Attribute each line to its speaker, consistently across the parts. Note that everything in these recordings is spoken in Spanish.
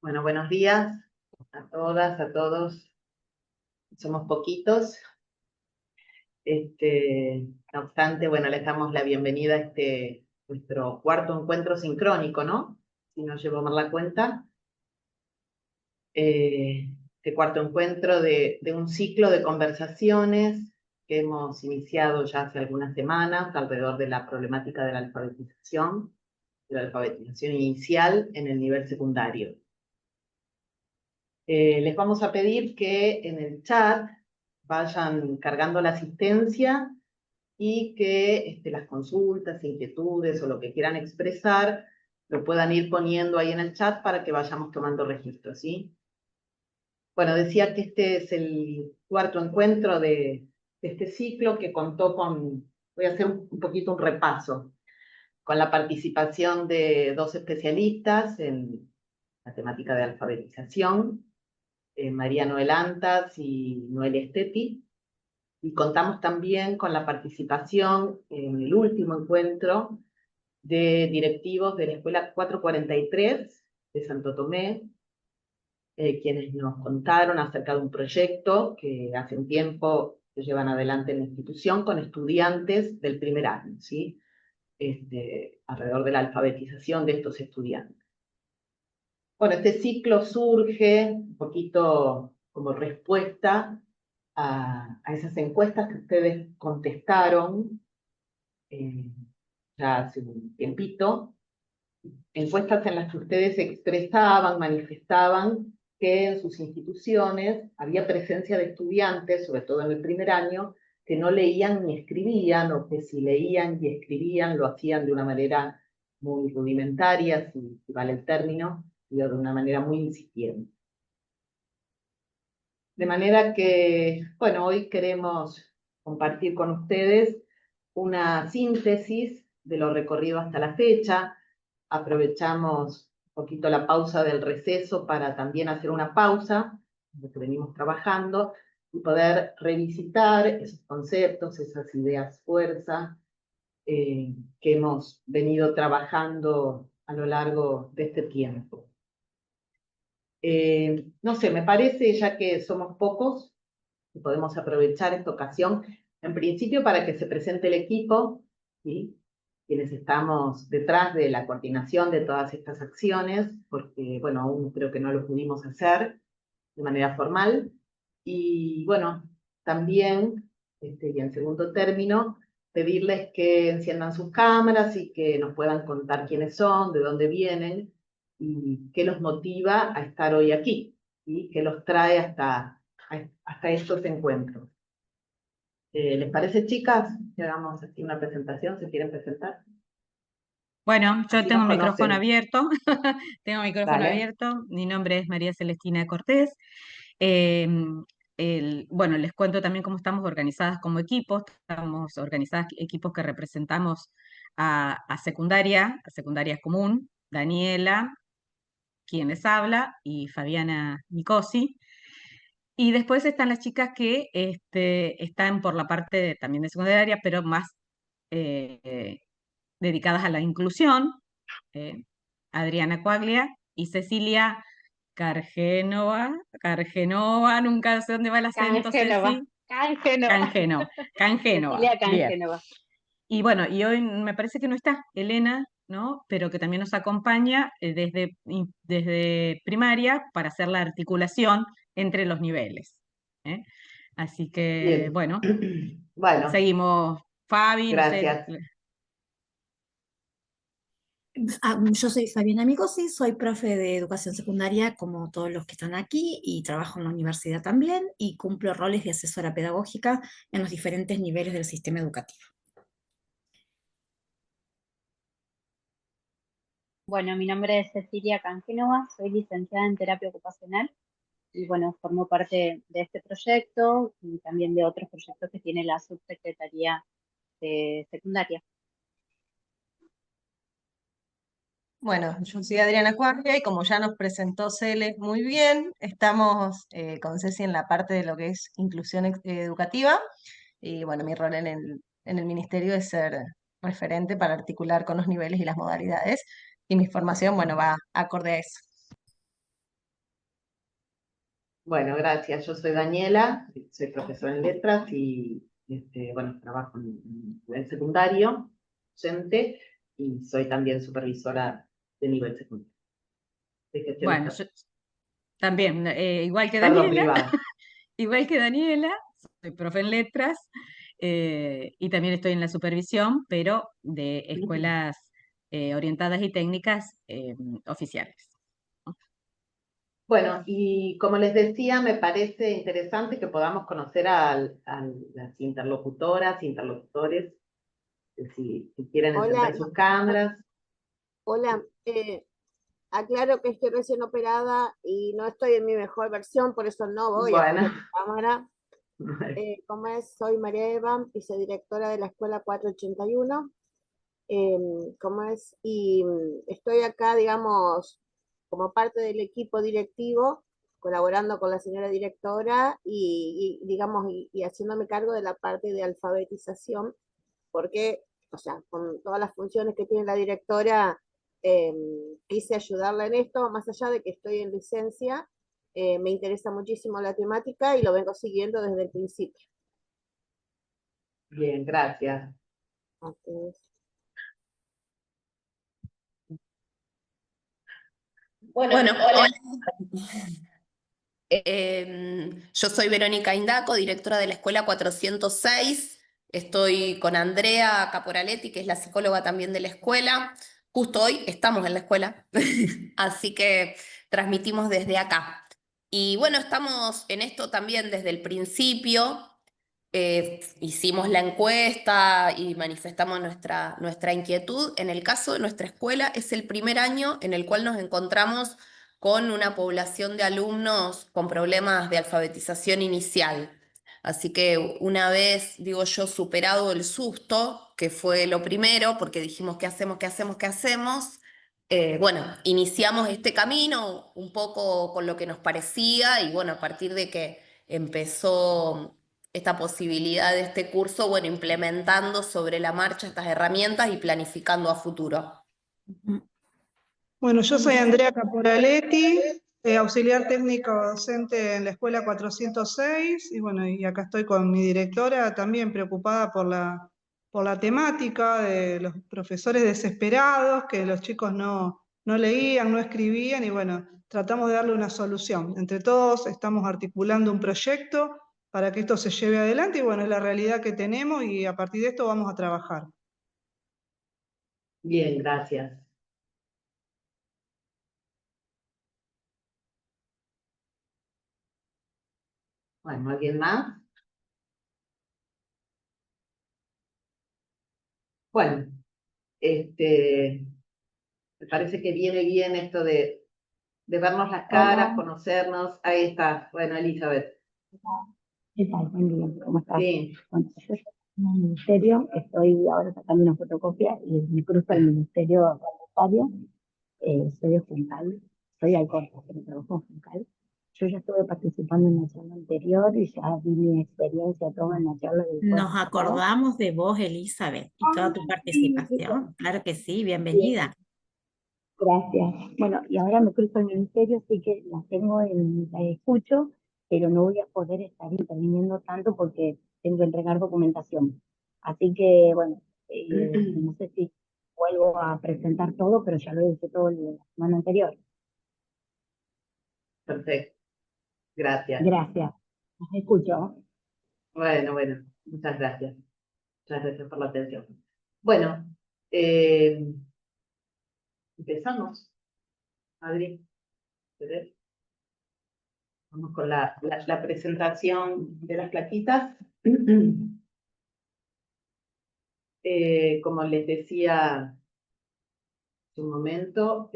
Speaker 1: Bueno, buenos días a todas, a todos. Somos poquitos. No obstante, bueno, les damos la bienvenida a nuestro cuarto encuentro sincrónico, ¿no? Si no llevo mal la cuenta. Este cuarto encuentro de un ciclo de conversaciones que hemos iniciado ya hace algunas semanas alrededor de la problemática de la alfabetización inicial en el nivel secundario. Les vamos a pedir que en el chat vayan cargando la asistencia y que las consultas, inquietudes o lo que quieran expresar lo puedan ir poniendo ahí en el chat para que vayamos tomando registro, ¿sí? Bueno, decía que este es el cuarto encuentro de este ciclo que contó voy a hacer un poquito un repaso, con la participación de dos especialistas en la temática de alfabetización, María Noel Antas y Noel Estepi, y contamos también con la participación en el último encuentro de directivos de la Escuela 443 de Santo Tomé, quienes nos contaron acerca de un proyecto que hace un tiempo se llevan adelante en la institución con estudiantes del primer año, ¿sí? Alrededor de la alfabetización de estos estudiantes. Bueno, este ciclo surge un poquito como respuesta a esas encuestas que ustedes contestaron eh, ya hace un tiempito, encuestas en las que ustedes expresaban, manifestaban que en sus instituciones había presencia de estudiantes, sobre todo en el primer año, que no leían ni escribían, o que si leían y escribían lo hacían de una manera muy rudimentaria, si vale el término, y de una manera muy incipiente. De manera que, bueno, hoy queremos compartir con ustedes una síntesis de lo recorrido hasta la fecha. Aprovechamos un poquito la pausa del receso para también hacer una pausa, de lo que venimos trabajando, y poder revisitar esos conceptos, esas ideas fuerza que hemos venido trabajando a lo largo de este tiempo. No sé, me parece, ya que somos pocos, y podemos aprovechar esta ocasión, en principio para que se presente el equipo, ¿sí? Quienes estamos detrás de la coordinación de todas estas acciones, porque, bueno, aún creo que no lo pudimos hacer de manera formal. Y, bueno, también, y en segundo término, pedirles que enciendan sus cámaras y que nos puedan contar quiénes son, de dónde vienen y qué los motiva a estar hoy aquí, y qué los trae hasta estos encuentros. ¿Les parece, chicas? Que hagamos así una presentación, ¿se quieren presentar?
Speaker 2: Bueno, yo
Speaker 1: Así
Speaker 2: tengo
Speaker 1: nos
Speaker 2: un micrófono
Speaker 1: conocen.
Speaker 2: abierto. Tengo micrófono
Speaker 1: Dale.
Speaker 2: abierto. Mi nombre es María Celestina Cortés. Bueno, les cuento también cómo estamos organizadas como equipos. Estamos organizadas equipos que representamos a secundaria común, Daniela, quien les habla, y Fabiana Nicosi. Y después están las chicas que están por la parte también de secundaria, pero más eh, dedicadas a la inclusión, eh, Adriana Coaglia y Cecilia Cargenova, nunca sé dónde va el acento,
Speaker 3: Cangénova,
Speaker 2: Ceci.
Speaker 3: Cangénova,
Speaker 2: Cangénova,
Speaker 3: Cecilia
Speaker 2: bien.
Speaker 3: Cangénova.
Speaker 2: Y bueno, y hoy me parece que no está Elena, ¿no? Pero que también nos acompaña desde primaria para hacer la articulación entre los niveles. ¿Eh? Así que,
Speaker 1: Bien.
Speaker 2: bueno,
Speaker 1: Bueno,
Speaker 2: seguimos. Fabi, no sé.
Speaker 1: gracias.
Speaker 4: Yo soy Fabiana Micosi, soy profe de educación secundaria como todos los que están aquí y trabajo en la universidad también y cumplo roles de asesora pedagógica en los diferentes niveles del sistema educativo.
Speaker 3: Bueno, mi nombre es Cecilia Cangénova, soy licenciada en terapia ocupacional y bueno, formo parte de este proyecto y también de otros proyectos que tiene la subsecretaría de secundaria.
Speaker 5: Bueno, yo soy Adriana Cuarcia y como ya nos presentó Cele muy bien, estamos con Ceci en la parte de lo que es inclusión educativa y bueno, mi rol en el ministerio es ser referente para articular con los niveles y las modalidades y mi formación, bueno, va acorde a eso.
Speaker 1: Bueno, gracias. Yo soy Daniela, soy profesora en letras y bueno, trabajo en nivel secundario, docente, y soy también supervisora de nivel secundario. De gestión
Speaker 2: Bueno, yo también, igual que
Speaker 1: Perdón,
Speaker 2: Daniela,
Speaker 1: privada.
Speaker 2: igual que Daniela, soy profe en letras y también estoy en la supervisión, pero de escuelas orientadas y técnicas oficiales.
Speaker 1: Bueno, y como les decía, me parece interesante que podamos conocer a las interlocutoras, interlocutores, si quieren
Speaker 6: Hola,
Speaker 1: encender sus cámaras.
Speaker 6: hola. Aclaro que estoy recién operada y no estoy en mi mejor versión, por eso no voy a
Speaker 1: Bueno,
Speaker 6: poner mi cámara. ¿Cómo es? Soy María Eva, vicedirectora de la Escuela 481. ¿Cómo es? Y estoy acá, digamos, como parte del equipo directivo, colaborando con la señora directora digamos, y haciéndome cargo de la parte de alfabetización, porque, o sea, con todas las funciones que tiene la directora, eh, quise ayudarla en esto, más allá de que estoy en licencia, me interesa muchísimo la temática y lo vengo siguiendo desde el principio.
Speaker 1: bien, gracias.
Speaker 6: Entonces,
Speaker 7: Bueno, hola. Yo soy Verónica Indaco, directora de la Escuela 406. Estoy con Andrea Caporaletti, que es la psicóloga también de la escuela. Justo hoy estamos en la escuela, así que transmitimos desde acá. Y bueno, estamos en esto también desde el principio. Hicimos la encuesta y manifestamos nuestra inquietud. En el caso de nuestra escuela, es el primer año en el cual nos encontramos con una población de alumnos con problemas de alfabetización inicial. Así que una vez, digo yo, superado el susto, que fue lo primero, porque dijimos, ¿qué hacemos, qué hacemos, qué hacemos? Bueno, iniciamos este camino un poco con lo que nos parecía y bueno, a partir de que empezó esta posibilidad de este curso, bueno, implementando sobre la marcha estas herramientas y planificando a futuro.
Speaker 8: Bueno, yo soy Andrea Caporaletti, auxiliar técnico docente en la Escuela 406, y bueno, y acá estoy con mi directora también preocupada por la temática de los profesores desesperados, que los chicos no leían, no escribían, y bueno, tratamos de darle una solución. Entre todos estamos articulando un proyecto para que esto se lleve adelante, y bueno, es la realidad que tenemos, y a partir de esto vamos a trabajar.
Speaker 1: Bien, gracias. Bueno, ¿alguien más? Bueno, me parece que viene bien esto de vernos las caras,
Speaker 9: Hola,
Speaker 1: conocernos. Ahí está. Bueno, Elizabeth.
Speaker 9: ¿qué tal? Buen día, ¿cómo estás?
Speaker 1: Sí,
Speaker 9: Bueno, yo estoy en el ministerio, estoy ahora sacando una fotocopia y me cruzo al ministerio voluntario, soy de Juncal, soy alcorta, pero trabajo en Juncal. Yo ya estuve participando en la charla anterior y ya vi mi experiencia toda en la charla del jueves
Speaker 4: Nos
Speaker 9: pasado.
Speaker 4: acordamos de vos, Elizabeth, y toda tu
Speaker 9: Sí,
Speaker 4: participación. Claro que sí,
Speaker 9: bien,
Speaker 4: bienvenida.
Speaker 9: gracias. Bueno, y ahora me cruzo al ministerio, así que la escucho, pero no voy a poder estar interviniendo tanto porque tengo que entregar documentación. Así que, bueno, no sé si vuelvo a presentar todo, pero ya lo hice todo la semana anterior.
Speaker 1: perfecto. Gracias.
Speaker 9: Gracias. Los escucho.
Speaker 1: Bueno, muchas gracias. Muchas gracias por la atención. Bueno, empezamos. Adri, ¿querés? Vamos con la presentación de las plaquitas. Como les decía hace un momento,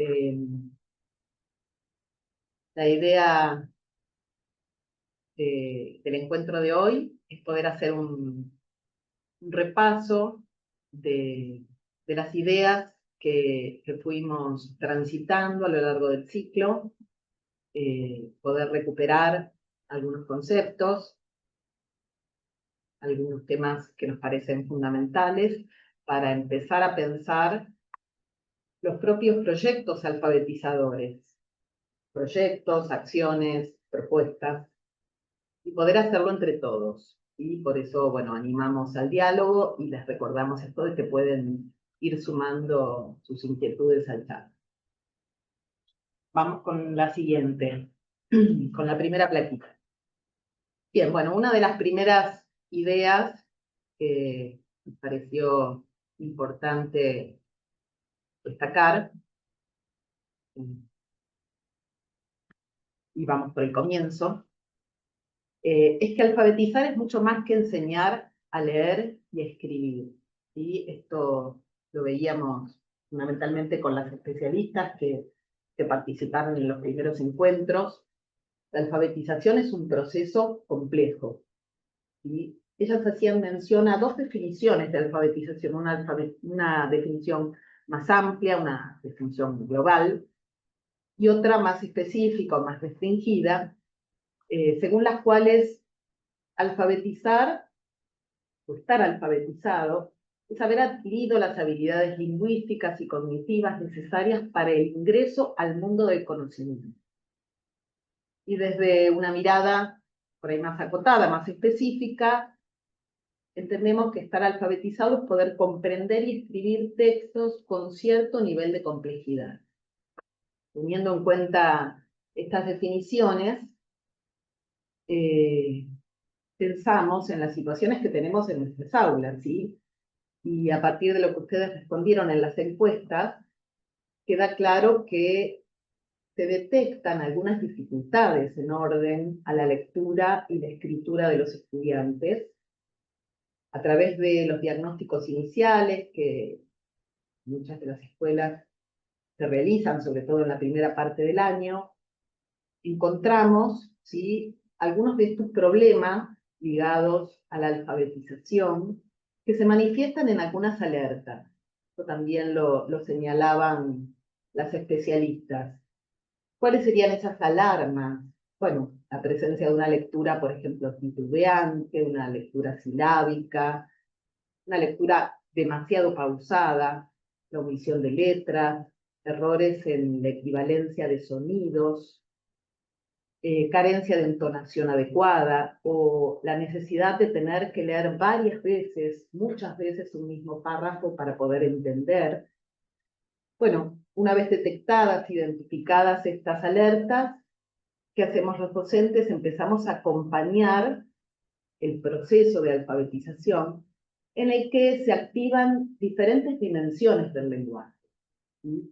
Speaker 1: la idea del encuentro de hoy es poder hacer un repaso de las ideas que fuimos transitando a lo largo del ciclo, poder recuperar algunos conceptos, algunos temas que nos parecen fundamentales para empezar a pensar los propios proyectos alfabetizadores, proyectos, acciones, propuestas y poder hacerlo entre todos. Y por eso, bueno, animamos al diálogo y les recordamos esto de que pueden ir sumando sus inquietudes al chat. Vamos con la siguiente, con la primera plaquita. Bien, bueno, una de las primeras ideas que me pareció importante destacar, y vamos por el comienzo, es que alfabetizar es mucho más que enseñar a leer y a escribir. ¿Sí? Esto lo veíamos fundamentalmente con las especialistas que participaron en los primeros encuentros. La alfabetización es un proceso complejo. ¿Sí? Ellas hacían mención a dos definiciones de alfabetización, una definición más amplia, una definición global, y otra más específica o más restringida, según las cuales alfabetizar o estar alfabetizado es haber adquirido las habilidades lingüísticas y cognitivas necesarias para el ingreso al mundo del conocimiento. Y desde una mirada por ahí más acotada, más específica, entendemos que estar alfabetizado es poder comprender y escribir textos con cierto nivel de complejidad. Teniendo en cuenta estas definiciones, pensamos en las situaciones que tenemos en nuestras aulas, ¿sí? Y a partir de lo que ustedes respondieron en las encuestas, queda claro que se detectan algunas dificultades en orden a la lectura y la escritura de los estudiantes a través de los diagnósticos iniciales que muchas de las escuelas se realizan, sobre todo en la primera parte del año. Encontramos, ¿sí?, algunos de estos problemas ligados a la alfabetización que se manifiestan en algunas alertas. Esto también lo señalaban las especialistas. ¿Cuáles serían esas alarmas? Bueno, la presencia de una lectura, por ejemplo, titubeante, una lectura silábica, una lectura demasiado pausada, la omisión de letras, errores en la equivalencia de sonidos, carencia de entonación adecuada o la necesidad de tener que leer varias veces, muchas veces un mismo párrafo para poder entender. Bueno, una vez detectadas, identificadas estas alertas, ¿qué hacemos los docentes? Empezamos a acompañar el proceso de alfabetización en el que se activan diferentes dimensiones del lenguaje. ¿Sí?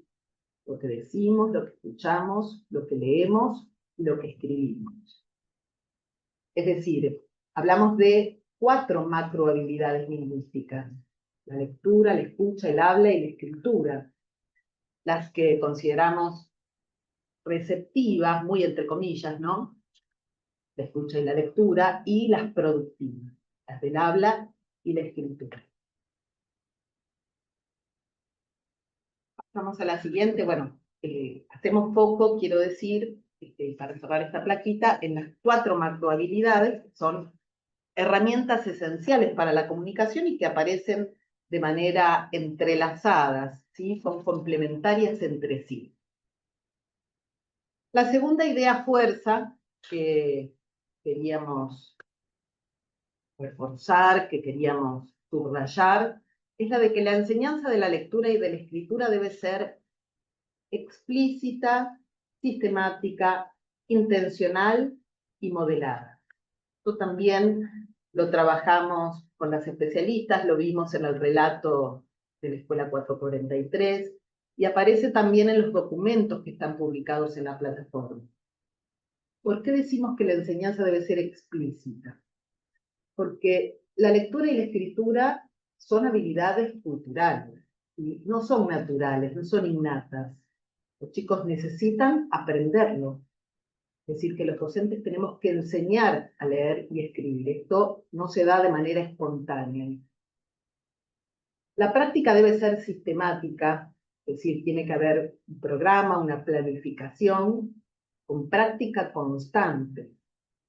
Speaker 1: Lo que decimos, lo que escuchamos, lo que leemos y lo que escribimos. Es decir, hablamos de 4 macrohabilidades lingüísticas: la lectura, la escucha, el habla y la escritura, las que consideramos receptivas, muy entre comillas, ¿no? La escucha y la lectura, y las productivas, las del habla y la escritura. Vamos a la siguiente. Bueno, hacemos foco, quiero decir, para cerrar esta plaquita, en las 4 macrohabilidades, que son herramientas esenciales para la comunicación y que aparecen de manera entrelazadas, ¿sí? Son complementarias entre sí. La segunda idea fuerza que queríamos reforzar, que queríamos subrayar, es la de que la enseñanza de la lectura y de la escritura debe ser explícita, sistemática, intencional y modelada. Esto también lo trabajamos con las especialistas, lo vimos en el relato de la Escuela 443 y aparece también en los documentos que están publicados en la plataforma. ¿Por qué decimos que la enseñanza debe ser explícita? Porque la lectura y la escritura son habilidades culturales, y no son naturales, no son innatas. Los chicos necesitan aprenderlo. Es decir, que los docentes tenemos que enseñar a leer y escribir. Esto no se da de manera espontánea. La práctica debe ser sistemática, es decir, tiene que haber un programa, una planificación, con práctica constante.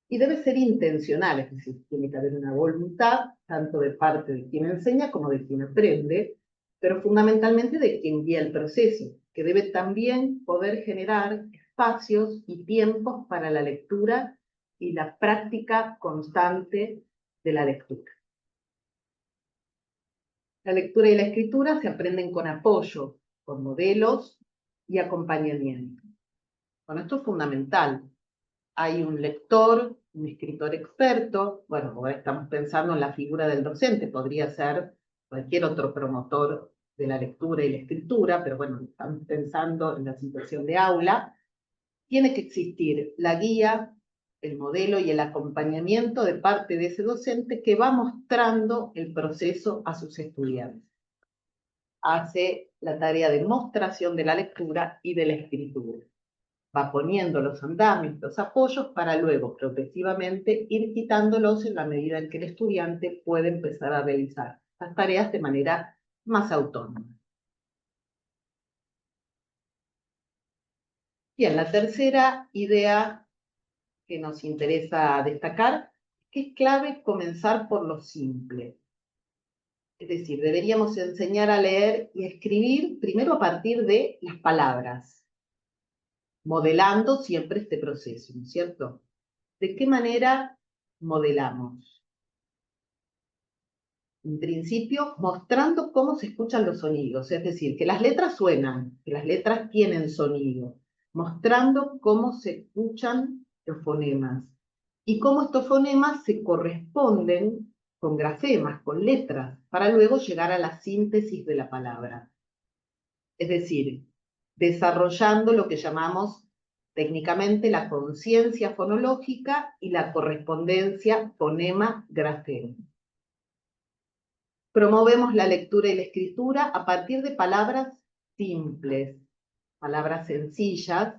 Speaker 1: Y debe ser intencional, es decir, tiene que haber una voluntad, tanto de parte de quien enseña como de quien aprende, pero fundamentalmente de quien guía el proceso, que debe también poder generar espacios y tiempos para la lectura y la práctica constante de la lectura. La lectura y la escritura se aprenden con apoyo, con modelos y acompañamiento. Bueno, esto es fundamental. Hay un lector, un escritor experto, bueno, ahora estamos pensando en la figura del docente, podría ser cualquier otro promotor de la lectura y la escritura, pero bueno, estamos pensando en la situación de aula. Tiene que existir la guía, el modelo y el acompañamiento de parte de ese docente que va mostrando el proceso a sus estudiantes. Hace la tarea de mostración de la lectura y de la escritura. Va poniendo los andamios, los apoyos, para luego progresivamente ir quitándolos en la medida en que el estudiante puede empezar a realizar las tareas de manera más autónoma. Bien, la tercera idea que nos interesa destacar es que es clave comenzar por lo simple. Es decir, deberíamos enseñar a leer y escribir primero a partir de las palabras, modelando siempre este proceso, ¿no es cierto? ¿De qué manera modelamos? En principio, mostrando cómo se escuchan los sonidos, es decir, que las letras suenan, que las letras tienen sonido, mostrando cómo se escuchan los fonemas y cómo estos fonemas se corresponden con grafemas, con letras, para luego llegar a la síntesis de la palabra. Es decir, desarrollando lo que llamamos técnicamente la conciencia fonológica y la correspondencia fonema-grafema. Promovemos la lectura y la escritura a partir de palabras simples, palabras sencillas,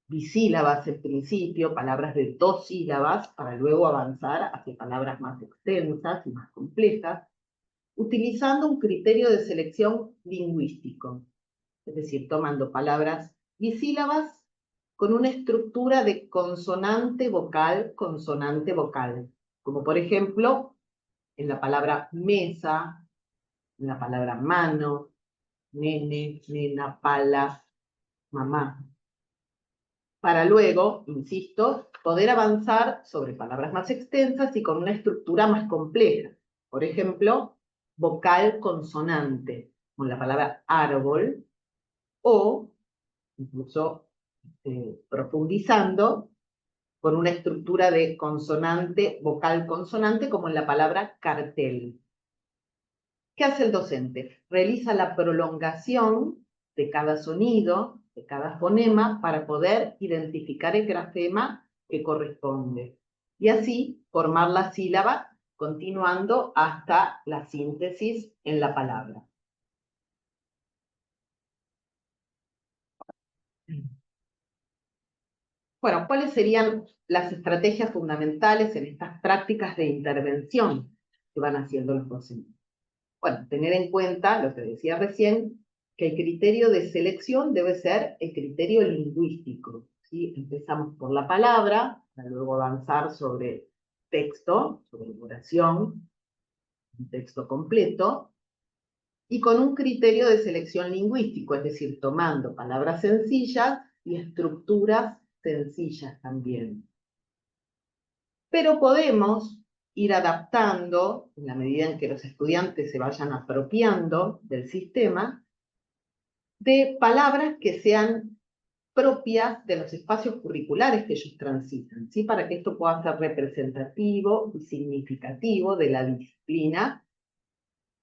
Speaker 1: bisílabas en principio, palabras de 2 sílabas, para luego avanzar hacia palabras más extensas y más complejas, utilizando un criterio de selección lingüístico, es decir, tomando palabras bisílabas con una estructura de consonante-vocal, como por ejemplo en la palabra mesa, en la palabra mano, nene, nena, pala, mamá. Para luego, insisto, poder avanzar sobre palabras más extensas y con una estructura más compleja. Por ejemplo, vocal consonante, con la palabra árbol, o incluso profundizando con una estructura de consonante, vocal consonante, como en la palabra cartel. ¿Qué hace el docente? Realiza la prolongación de cada sonido, de cada fonema, para poder identificar el grafema que corresponde. Y así formar la sílaba, continuando hasta la síntesis en la palabra. Bueno, ¿cuáles serían las estrategias fundamentales en estas prácticas de intervención que van haciendo los docentes? Bueno, tener en cuenta, lo que decía recién, que el criterio de selección debe ser el criterio lingüístico, ¿sí? Empezamos por la palabra, para luego avanzar sobre texto, sobre oración, un texto completo, y con un criterio de selección lingüístico, es decir, tomando palabras sencillas y estructuras sencillas también. Pero podemos ir adaptando, en la medida en que los estudiantes se vayan apropiando del sistema, de palabras que sean propias de los espacios curriculares que ellos transitan, ¿sí? Para que esto pueda ser representativo y significativo de la disciplina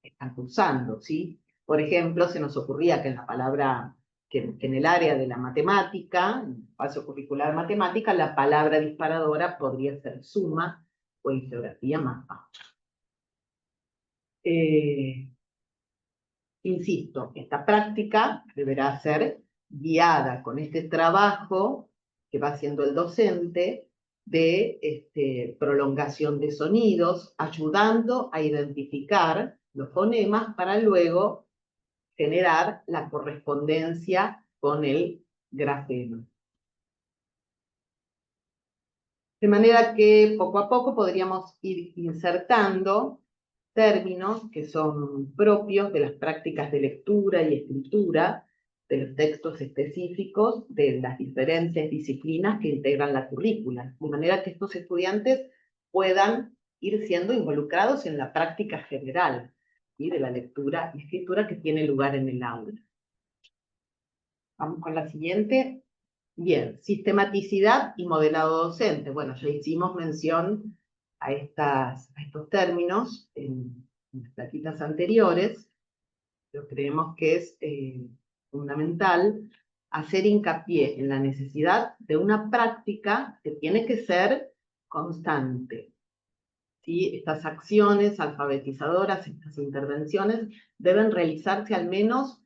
Speaker 1: que están cursando, ¿sí? Por ejemplo, se nos ocurría que en la palabra, que en el área de la matemática, en el espacio curricular matemática, la palabra disparadora podría ser suma o en geografía mapa. Insisto, esta práctica deberá ser guiada con este trabajo que va haciendo el docente de prolongación de sonidos, ayudando a identificar los fonemas para luego generar la correspondencia con el grafema. De manera que poco a poco podríamos ir insertando términos que son propios de las prácticas de lectura y escritura de los textos específicos de las diferentes disciplinas que integran la currícula, de manera que estos estudiantes puedan ir siendo involucrados en la práctica general y de la lectura y escritura que tiene lugar en el aula. Vamos con la siguiente. Bien, sistematicidad y modelado docente. Bueno, ya hicimos mención a estos términos en las plaquitas anteriores, pero creemos que es fundamental hacer hincapié en la necesidad de una práctica que tiene que ser constante. ¿Sí? Estas acciones alfabetizadoras, estas intervenciones, deben realizarse al menos,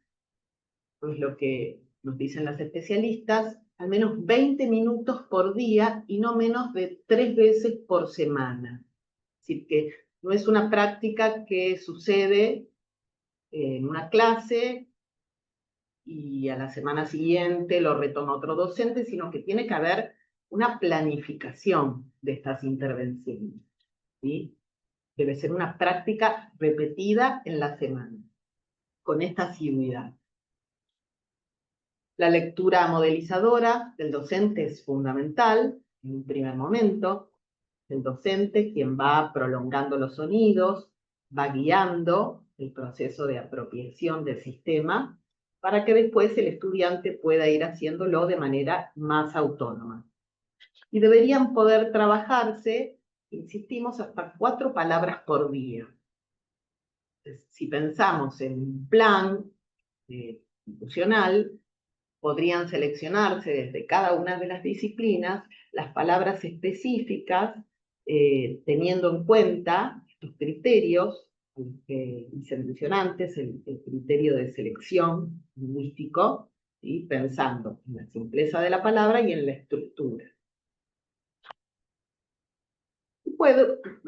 Speaker 1: pues lo que nos dicen las especialistas, al menos 20 minutos por día y no menos de 3 veces por semana. Es decir, que no es una práctica que sucede en una clase y a la semana siguiente lo retoma otro docente, sino que tiene que haber una planificación de estas intervenciones, ¿sí? Debe ser una práctica repetida en la semana, con esta asiduidad. La lectura modelizadora del docente es fundamental en un primer momento. El docente, quien va prolongando los sonidos, va guiando el proceso de apropiación del sistema, para que después el estudiante pueda ir haciéndolo de manera más autónoma. Y deberían poder trabajarse, insistimos, hasta 4 palabras por día. Si pensamos en un plan institucional, podrían seleccionarse desde cada una de las disciplinas las palabras específicas, teniendo en cuenta estos criterios que hice mención antes, el criterio de selección lingüístico, ¿sí? Pensando en la simpleza de la palabra y en la estructura.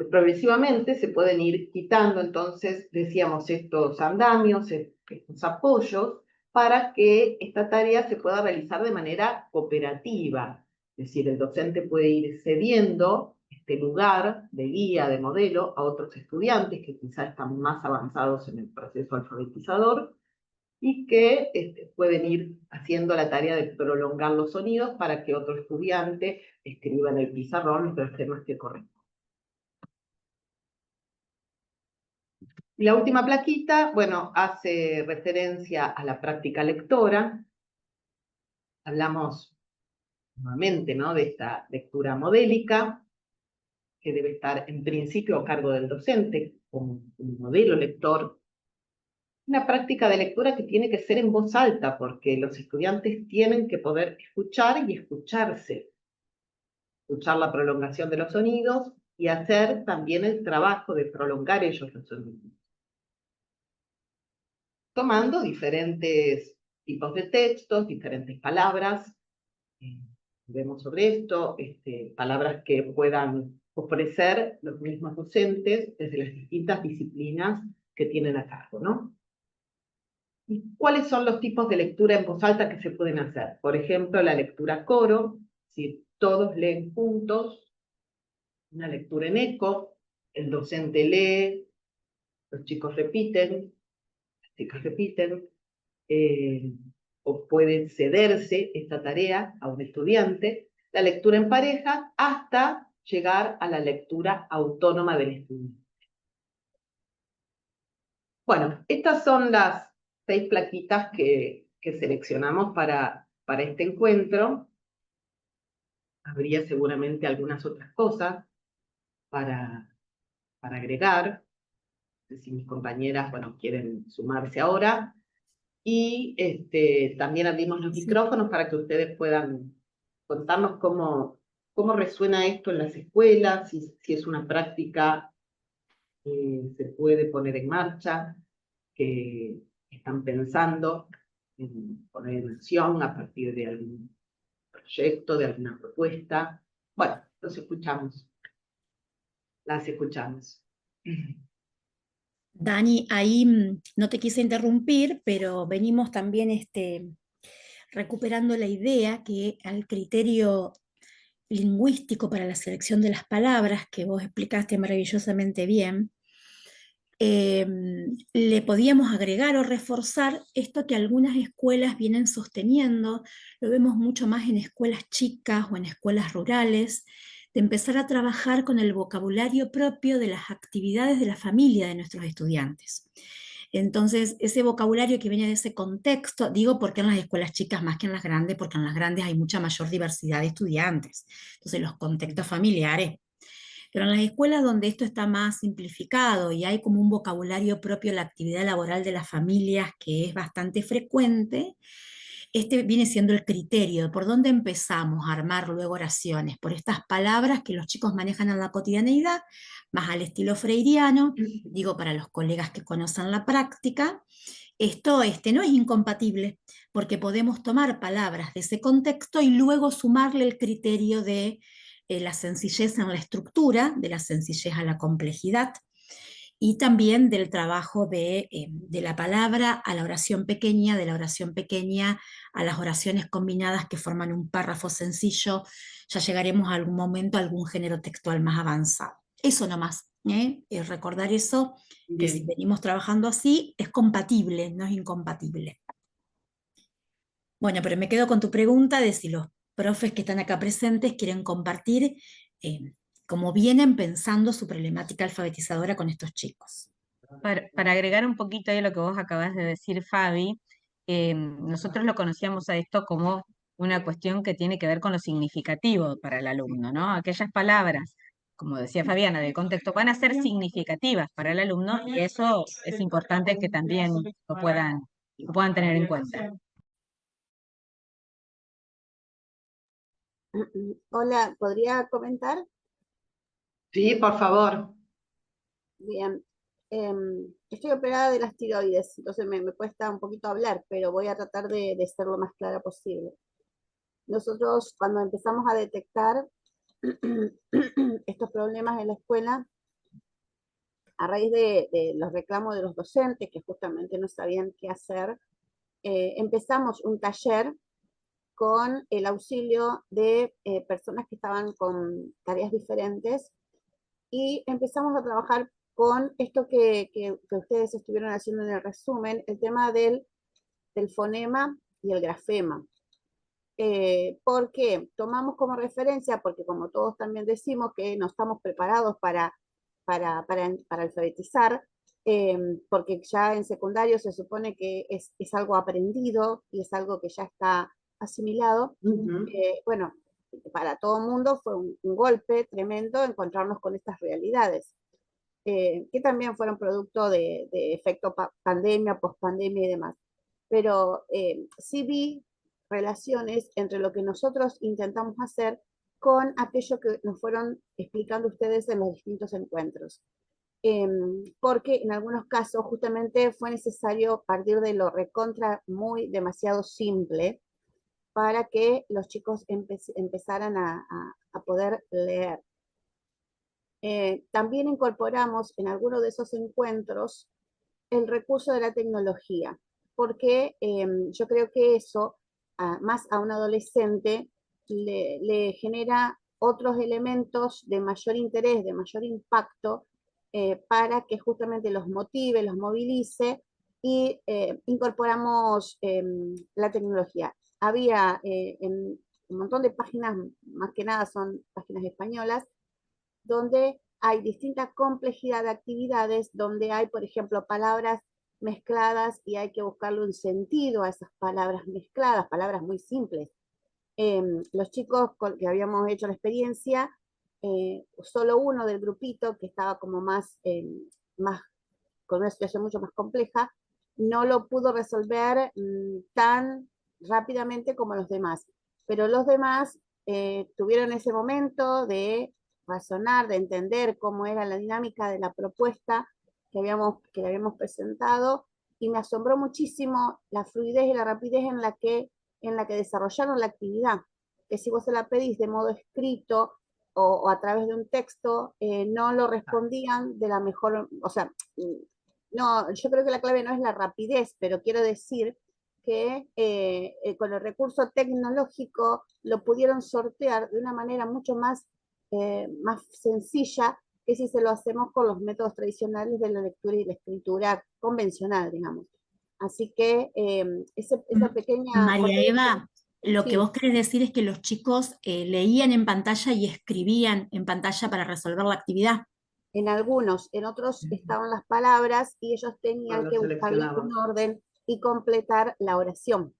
Speaker 1: Progresivamente se pueden ir quitando, entonces, decíamos, estos andamios, estos apoyos, para que esta tarea se pueda realizar de manera cooperativa. Es decir, el docente puede ir cediendo este lugar de guía, de modelo, a otros estudiantes que quizás están más avanzados en el proceso alfabetizador y que pueden ir haciendo la tarea de prolongar los sonidos para que otro estudiante escriba en el pizarrón los temas que corresponden. Y la última plaquita, bueno, hace referencia a la práctica lectora. Hablamos nuevamente, ¿no?, de esta lectura modélica, que debe estar en principio a cargo del docente, como un modelo lector. Una práctica de lectura que tiene que ser en voz alta, porque los estudiantes tienen que poder escuchar y escucharse. Escuchar la prolongación de los sonidos y hacer también el trabajo de prolongar ellos los sonidos, tomando diferentes tipos de textos, diferentes palabras. Vemos sobre esto, palabras que puedan ofrecer los mismos docentes desde las distintas disciplinas que tienen a cargo, ¿no? ¿Y cuáles son los tipos de lectura en voz alta que se pueden hacer? Por ejemplo, la lectura coro, si todos leen juntos, una lectura en eco, el docente lee, los chicos repiten, las chicas repiten, o puede cederse esta tarea a un estudiante, la lectura en pareja, hasta llegar a la lectura autónoma del estudiante. Bueno, estas son las 6 plaquitas que seleccionamos para este encuentro. Habría seguramente algunas otras cosas para agregar, si mis compañeras, bueno, quieren sumarse ahora. Y también abrimos los micrófonos para que ustedes puedan contarnos cómo resuena esto en las escuelas, si es una práctica que se puede poner en marcha, que están pensando en poner en acción a partir de algún proyecto, de alguna propuesta. Bueno, los escuchamos. Las escuchamos.
Speaker 4: Dani, ahí no te quise interrumpir, pero venimos también recuperando la idea que al criterio lingüístico para la selección de las palabras, que vos explicaste maravillosamente bien, le podíamos agregar o reforzar esto que algunas escuelas vienen sosteniendo, lo vemos mucho más en escuelas chicas o en escuelas rurales, de empezar a trabajar con el vocabulario propio de las actividades de la familia de nuestros estudiantes. Entonces, ese vocabulario que viene de ese contexto, digo porque en las escuelas chicas más que en las grandes, porque en las grandes hay mucha mayor diversidad de estudiantes, entonces los contextos familiares. Pero en las escuelas donde esto está más simplificado y hay como un vocabulario propio de la actividad laboral de las familias que es bastante frecuente, este viene siendo el criterio de por dónde empezamos a armar luego oraciones, por estas palabras que los chicos manejan en la cotidianeidad, más al estilo freiriano, digo para los colegas que conocen la práctica. Esto no es incompatible, porque podemos tomar palabras de ese contexto y luego sumarle el criterio de la sencillez en la estructura, de la sencillez a la complejidad, y también del trabajo de la palabra a la oración pequeña, de la oración pequeña a las oraciones combinadas que forman un párrafo sencillo. Ya llegaremos a algún momento a algún género textual más avanzado. Eso nomás, recordar eso, que si venimos trabajando así, es compatible, no es incompatible. Bueno, pero me quedo con tu pregunta de si los profes que están acá presentes quieren compartir cómo vienen pensando su problemática alfabetizadora con estos chicos.
Speaker 2: Para agregar un poquito ahí lo que vos acabas de decir, Fabi, nosotros lo conocíamos a esto como una cuestión que tiene que ver con lo significativo para el alumno, ¿no? Aquellas palabras, como decía Fabiana, del contexto, van a ser significativas para el alumno y eso es importante que también lo puedan tener en cuenta.
Speaker 6: Hola, ¿podría comentar?
Speaker 1: Sí, por favor.
Speaker 6: Bien. Estoy operada de las tiroides, entonces me cuesta un poquito hablar, pero voy a tratar de ser lo más clara posible. Nosotros, cuando empezamos a detectar estos problemas en la escuela, a raíz de los reclamos de los docentes, que justamente no sabían qué hacer, empezamos un taller con el auxilio de personas que estaban con tareas diferentes y empezamos a trabajar con esto que ustedes estuvieron haciendo en el resumen, el tema del fonema y el grafema. Porque tomamos como referencia, porque como todos también decimos que no estamos preparados para alfabetizar, porque ya en secundario se supone que es algo aprendido y es algo que ya está asimilado. Bueno, para todo el mundo fue un golpe tremendo encontrarnos con estas realidades, que también fueron producto de efecto pandemia, pospandemia y demás. Pero sí vi relaciones entre lo que nosotros intentamos hacer con aquello que nos fueron explicando ustedes en los distintos encuentros. Porque en algunos casos justamente fue necesario partir de lo recontra muy demasiado simple para que los chicos empezaran a poder leer. También incorporamos en alguno de esos encuentros el recurso de la tecnología, porque yo creo que eso, más a un adolescente, le genera otros elementos de mayor interés, de mayor impacto, para que justamente los motive, los movilice, y incorporamos la tecnología. Había en un montón de páginas, más que nada son páginas españolas, donde hay distinta complejidad de actividades, donde hay, por ejemplo, palabras mezcladas y hay que buscarle un sentido a esas palabras mezcladas, palabras muy simples. Los chicos que habíamos hecho la experiencia, solo uno del grupito que estaba como más con una situación mucho más compleja, no lo pudo resolver tan rápidamente como los demás. Pero los demás tuvieron ese momento de razonar, de entender cómo era la dinámica de la propuesta que le habíamos presentado, y me asombró muchísimo la fluidez y la rapidez en la que desarrollaron la actividad, que si vos se la pedís de modo escrito o a través de un texto, no lo respondían de la mejor, o sea, no, yo creo que la clave no es la rapidez, pero quiero decir que con el recurso tecnológico lo pudieron sortear de una manera mucho más sencilla que si se lo hacemos con los métodos tradicionales de la lectura y la escritura convencional, digamos. Así que esa pequeña...
Speaker 4: María Eva, lo que
Speaker 6: Sí.
Speaker 4: vos querés decir es que los chicos leían en pantalla y escribían en pantalla para resolver la actividad.
Speaker 6: En algunos, en otros estaban las palabras y ellos tenían
Speaker 1: Lo
Speaker 6: que buscarle
Speaker 1: seleccionaban.
Speaker 6: un orden y completar la oración.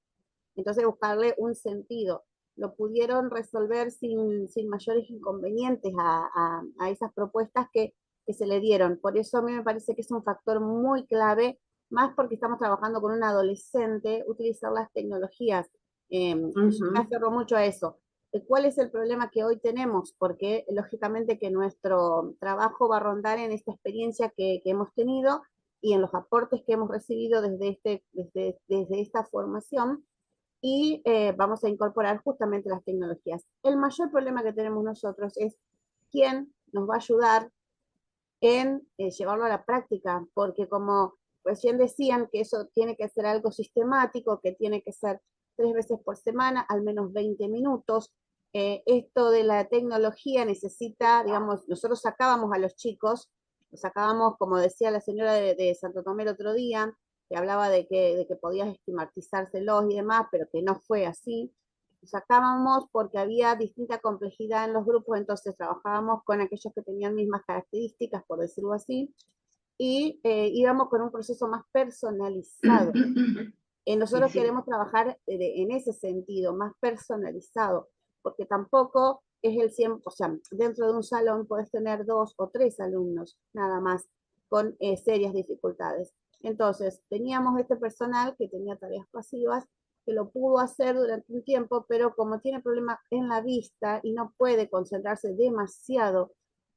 Speaker 6: Entonces buscarle un sentido. Lo pudieron resolver sin mayores inconvenientes a esas propuestas que se le dieron. Por eso a mí me parece que es un factor muy clave, más porque estamos trabajando con un adolescente, utilizar las tecnologías. Yo me aferro mucho a eso. ¿Cuál es el problema que hoy tenemos? Porque lógicamente que nuestro trabajo va a rondar en esta experiencia que hemos tenido y en los aportes que hemos recibido desde esta formación, y vamos a incorporar justamente las tecnologías. El mayor problema que tenemos nosotros es quién nos va a ayudar en llevarlo a la práctica, porque como recién decían que eso tiene que ser algo sistemático, que tiene que ser 3 veces por semana, al menos 20 minutos. Esto de la tecnología necesita, digamos, nosotros sacábamos a los chicos, los sacábamos, como decía la señora de Santo Tomé el otro día, que hablaba de que podías estigmatizárselos y demás, pero que no fue así. Los sacábamos porque había distinta complejidad en los grupos, entonces trabajábamos con aquellos que tenían mismas características, por decirlo así, y íbamos con un proceso más personalizado. Nosotros queremos trabajar en ese sentido, más personalizado, porque tampoco es el 100%, o sea, dentro de un salón puedes tener 2 o 3 alumnos, nada más, con serias dificultades. Entonces, teníamos este personal que tenía tareas pasivas, que lo pudo hacer durante un tiempo, pero como tiene problemas en la vista y no puede concentrarse demasiado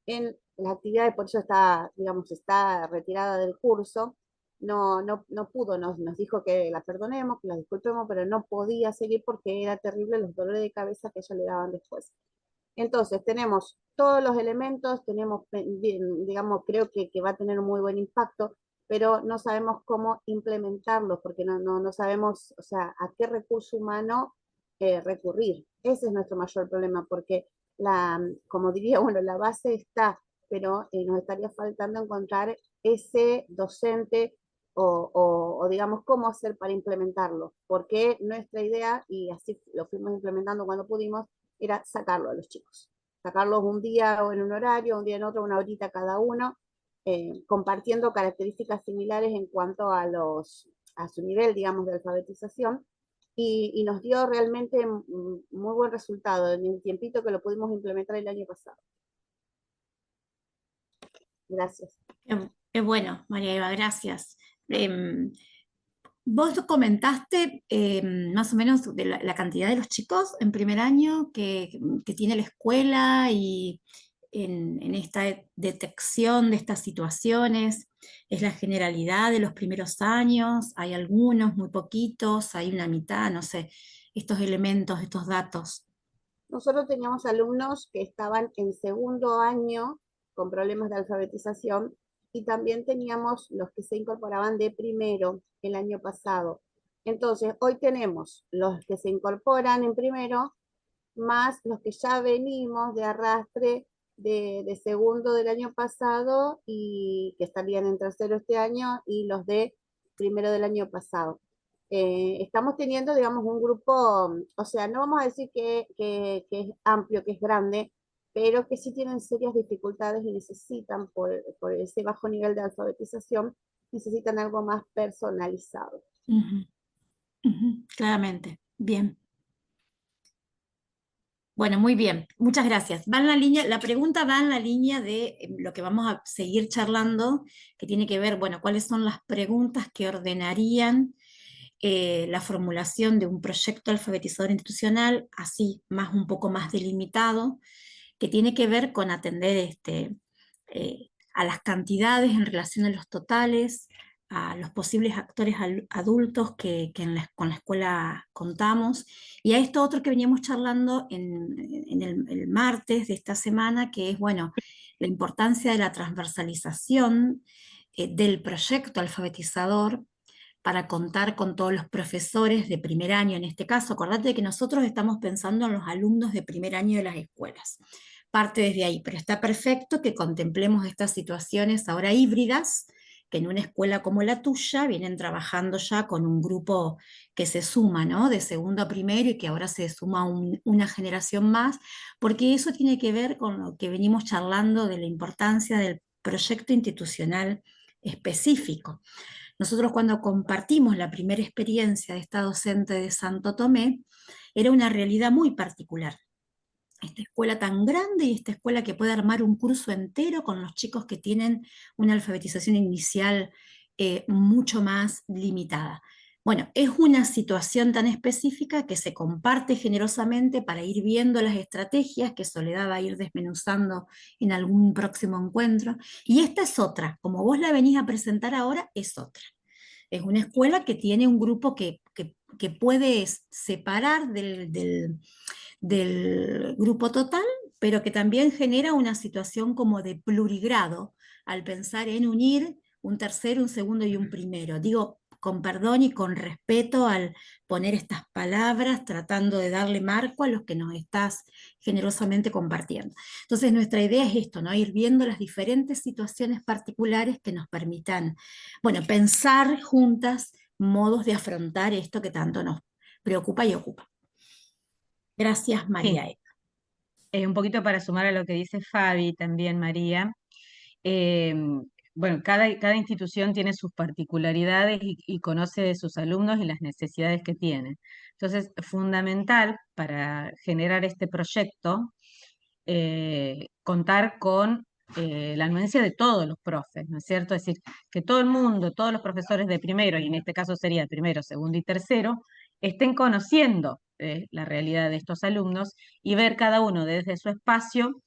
Speaker 6: en las actividades, por eso está, digamos, está retirada del curso, no pudo, nos dijo que la perdonemos, que la disculpemos, pero no podía seguir porque era terrible los dolores de cabeza que ellos le daban después. Entonces, tenemos todos los elementos, tenemos, digamos, creo que va a tener un muy buen impacto, pero no sabemos cómo implementarlo, porque no sabemos, o sea, a qué recurso humano recurrir. Ese es nuestro mayor problema, porque como diría uno, la base está, pero nos estaría faltando encontrar ese docente o digamos cómo hacer para implementarlo, porque nuestra idea, y así lo fuimos implementando cuando pudimos, era sacarlo a los chicos, sacarlos un día o en un horario, un día en otro, una horita cada uno, compartiendo características similares en cuanto a su nivel, digamos, de alfabetización, y nos dio realmente muy buen resultado en el tiempito que lo pudimos implementar el año pasado. Gracias.
Speaker 4: Qué bueno, María Eva, gracias. Vos comentaste más o menos de la cantidad de los chicos en primer año que tiene la escuela y en esta detección de estas situaciones. ¿Es la generalidad de los primeros años? ¿Hay algunos, muy poquitos? ¿Hay una mitad? No sé, estos elementos, estos datos.
Speaker 6: Nosotros teníamos alumnos que estaban en segundo año con problemas de alfabetización, y también teníamos los que se incorporaban de primero el año pasado. Entonces, hoy tenemos los que se incorporan en primero, más los que ya venimos de arrastre de segundo del año pasado y que estarían en tercero este año, y los de primero del año pasado. Estamos teniendo, digamos, un grupo, o sea, no vamos a decir que es amplio, que es grande, pero que sí tienen serias dificultades y necesitan, por ese bajo nivel de alfabetización, necesitan algo más personalizado.
Speaker 4: Claramente, bien. Bueno, muy bien, muchas gracias. Va en la línea, la pregunta va en la línea de lo que vamos a seguir charlando, que tiene que ver, bueno, cuáles son las preguntas que ordenarían la formulación de un proyecto alfabetizador institucional, así un poco más delimitado, que tiene que ver con atender a las cantidades en relación a los totales, a los posibles actores adultos que con la escuela contamos, y a esto otro que veníamos charlando en el martes de esta semana, que es, bueno, la importancia de la transversalización del proyecto alfabetizador para contar con todos los profesores de primer año. En este caso, acordate que nosotros estamos pensando en los alumnos de primer año de las escuelas, parte desde ahí, pero está perfecto que contemplemos estas situaciones ahora híbridas, que en una escuela como la tuya vienen trabajando ya con un grupo que se suma, ¿no? De segundo a primero y que ahora se suma una generación más, porque eso tiene que ver con lo que venimos charlando de la importancia del proyecto institucional específico. Nosotros cuando compartimos la primera experiencia de esta docente de Santo Tomé, era una realidad muy particular. Esta escuela tan grande y esta escuela que puede armar un curso entero con los chicos que tienen una alfabetización inicial mucho más limitada. Bueno, es una situación tan específica que se comparte generosamente para ir viendo las estrategias que Soledad va a ir desmenuzando en algún próximo encuentro. Y esta es otra, como vos la venís a presentar ahora, es otra. Es una escuela que tiene un grupo que puede separar del grupo total, pero que también genera una situación como de plurigrado al pensar en unir un tercero, un segundo y un primero. Digo, con perdón y con respeto al poner estas palabras, tratando de darle marco a los que nos estás generosamente compartiendo. Entonces, nuestra idea es esto, ¿no? Ir viendo las diferentes situaciones particulares que nos permitan, bueno, pensar juntas modos de afrontar esto que tanto nos preocupa y ocupa. Gracias, María.
Speaker 2: Un poquito para sumar a lo que dice Fabi también, María. Eh, bueno, cada institución tiene sus particularidades y conoce de sus alumnos y las necesidades que tienen. Entonces, fundamental para generar este proyecto, contar con la anuencia de todos los profes, ¿no es cierto? Es decir, que todo el mundo, todos los profesores de primero, y en este caso sería primero, segundo y tercero, estén conociendo la realidad de estos alumnos y ver cada uno desde su espacio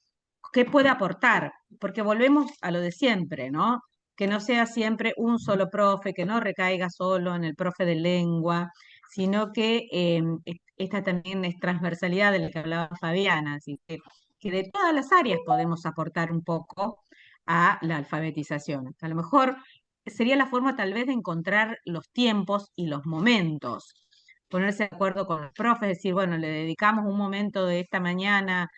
Speaker 2: qué puede aportar, porque volvemos a lo de siempre, ¿no? Que no sea siempre un solo profe, que no recaiga solo en el profe de lengua, sino que esta también es transversalidad de la que hablaba Fabiana, así que de todas las áreas podemos aportar un poco a la alfabetización. A lo mejor sería la forma tal vez de encontrar los tiempos y los momentos, ponerse de acuerdo con los profes, decir, bueno, le dedicamos un momento de esta mañana,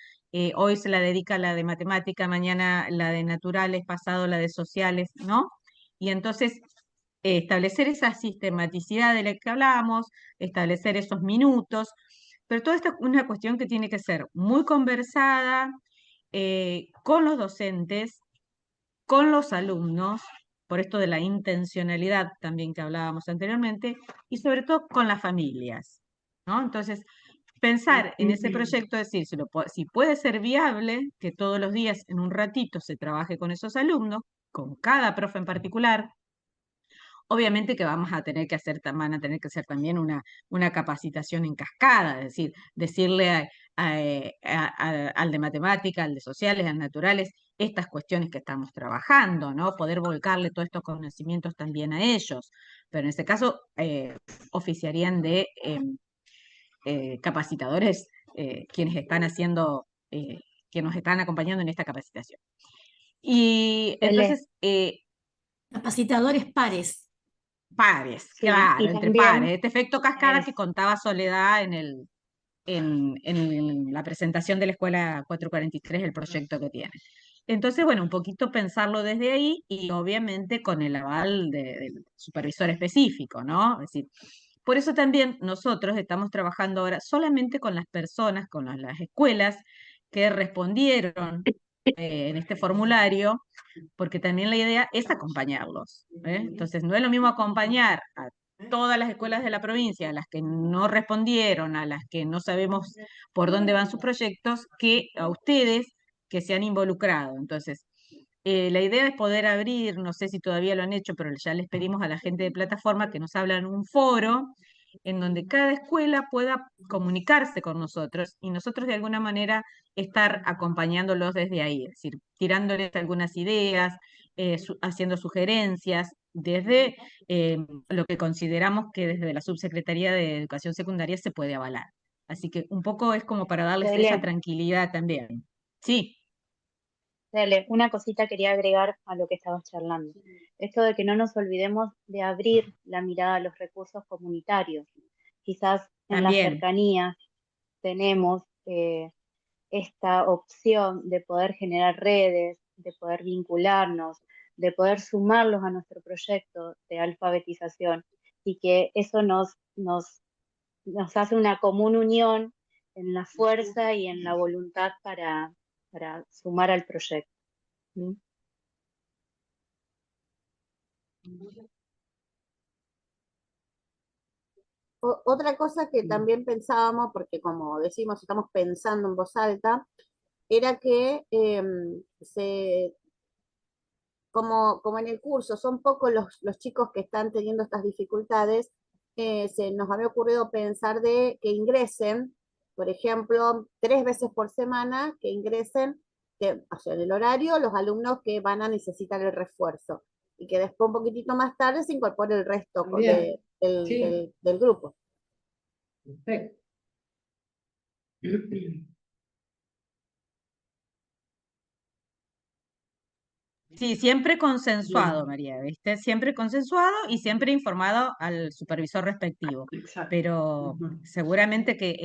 Speaker 2: hoy se la dedica la de matemática, mañana la de naturales, pasado la de sociales, ¿no? Y entonces establecer esa sistematicidad de la que hablábamos, establecer esos minutos, pero toda esta es una cuestión que tiene que ser muy conversada con los docentes, con los alumnos, por esto de la intencionalidad también que hablábamos anteriormente, y sobre todo con las familias, ¿no? Entonces, pensar en ese proyecto, decir, si puede ser viable que todos los días en un ratito se trabaje con esos alumnos, con cada profe en particular. Obviamente que vamos a tener que van a tener que hacer también una capacitación en cascada, es decir, decirle al de matemática, al de sociales, al naturales, estas cuestiones que estamos trabajando, ¿no? Poder volcarle todos estos conocimientos también a ellos. Pero en este caso, oficiarían de capacitadores quienes están haciendo, que nos están acompañando en esta capacitación. Y entonces...
Speaker 4: capacitadores pares.
Speaker 2: Pares,
Speaker 3: Sí,
Speaker 2: claro,
Speaker 3: y
Speaker 2: entre
Speaker 3: también
Speaker 2: pares. Este efecto cascada
Speaker 3: es-
Speaker 2: que contaba Soledad en la presentación de la Escuela 443, el proyecto que tiene. Entonces, bueno, un poquito pensarlo desde ahí y obviamente con el aval del supervisor específico, ¿no? Es decir, por eso también nosotros estamos trabajando ahora solamente con las personas, con las escuelas que respondieron en este formulario, porque también la idea es acompañarlos. Entonces, no es lo mismo acompañar a todas las escuelas de la provincia, a las que no respondieron, a las que no sabemos por dónde van sus proyectos, que a ustedes que se han involucrado. Entonces, la idea es poder abrir, no sé si todavía lo han hecho, pero ya les pedimos a la gente de plataforma que nos hablen un foro en donde cada escuela pueda comunicarse con nosotros y nosotros de alguna manera estar acompañándolos desde ahí, es decir, tirándoles algunas ideas, haciendo sugerencias desde lo que consideramos que desde la Subsecretaría de Educación Secundaria se puede avalar. Así que un poco es como para darles esa tranquilidad también. Sí.
Speaker 3: Dale, una cosita quería agregar a lo que estabas charlando. Esto de que no nos olvidemos de abrir la mirada a los recursos comunitarios. Quizás en las
Speaker 2: También.
Speaker 3: cercanías tenemos esta opción de poder generar redes, de poder vincularnos, de poder sumarlos a nuestro proyecto de alfabetización, y que eso nos hace una común unión en la fuerza y en la voluntad para sumar al proyecto. ¿Mm?
Speaker 6: Otra cosa que también pensábamos, porque como decimos, estamos pensando en voz alta, era que como en el curso son pocos los chicos que están teniendo estas dificultades, se nos había ocurrido pensar de que ingresen, por ejemplo, 3 veces por semana, que ingresen, o sea, en el horario, los alumnos que van a necesitar el refuerzo, y que después un poquitito más tarde se incorpore el resto
Speaker 1: Bien, sí.
Speaker 6: del grupo.
Speaker 1: Perfecto.
Speaker 2: Sí, siempre consensuado,
Speaker 1: Bien,
Speaker 2: María, ¿viste? Siempre consensuado y siempre informado al supervisor respectivo.
Speaker 1: exacto.
Speaker 2: Pero
Speaker 1: Ujú.
Speaker 2: seguramente que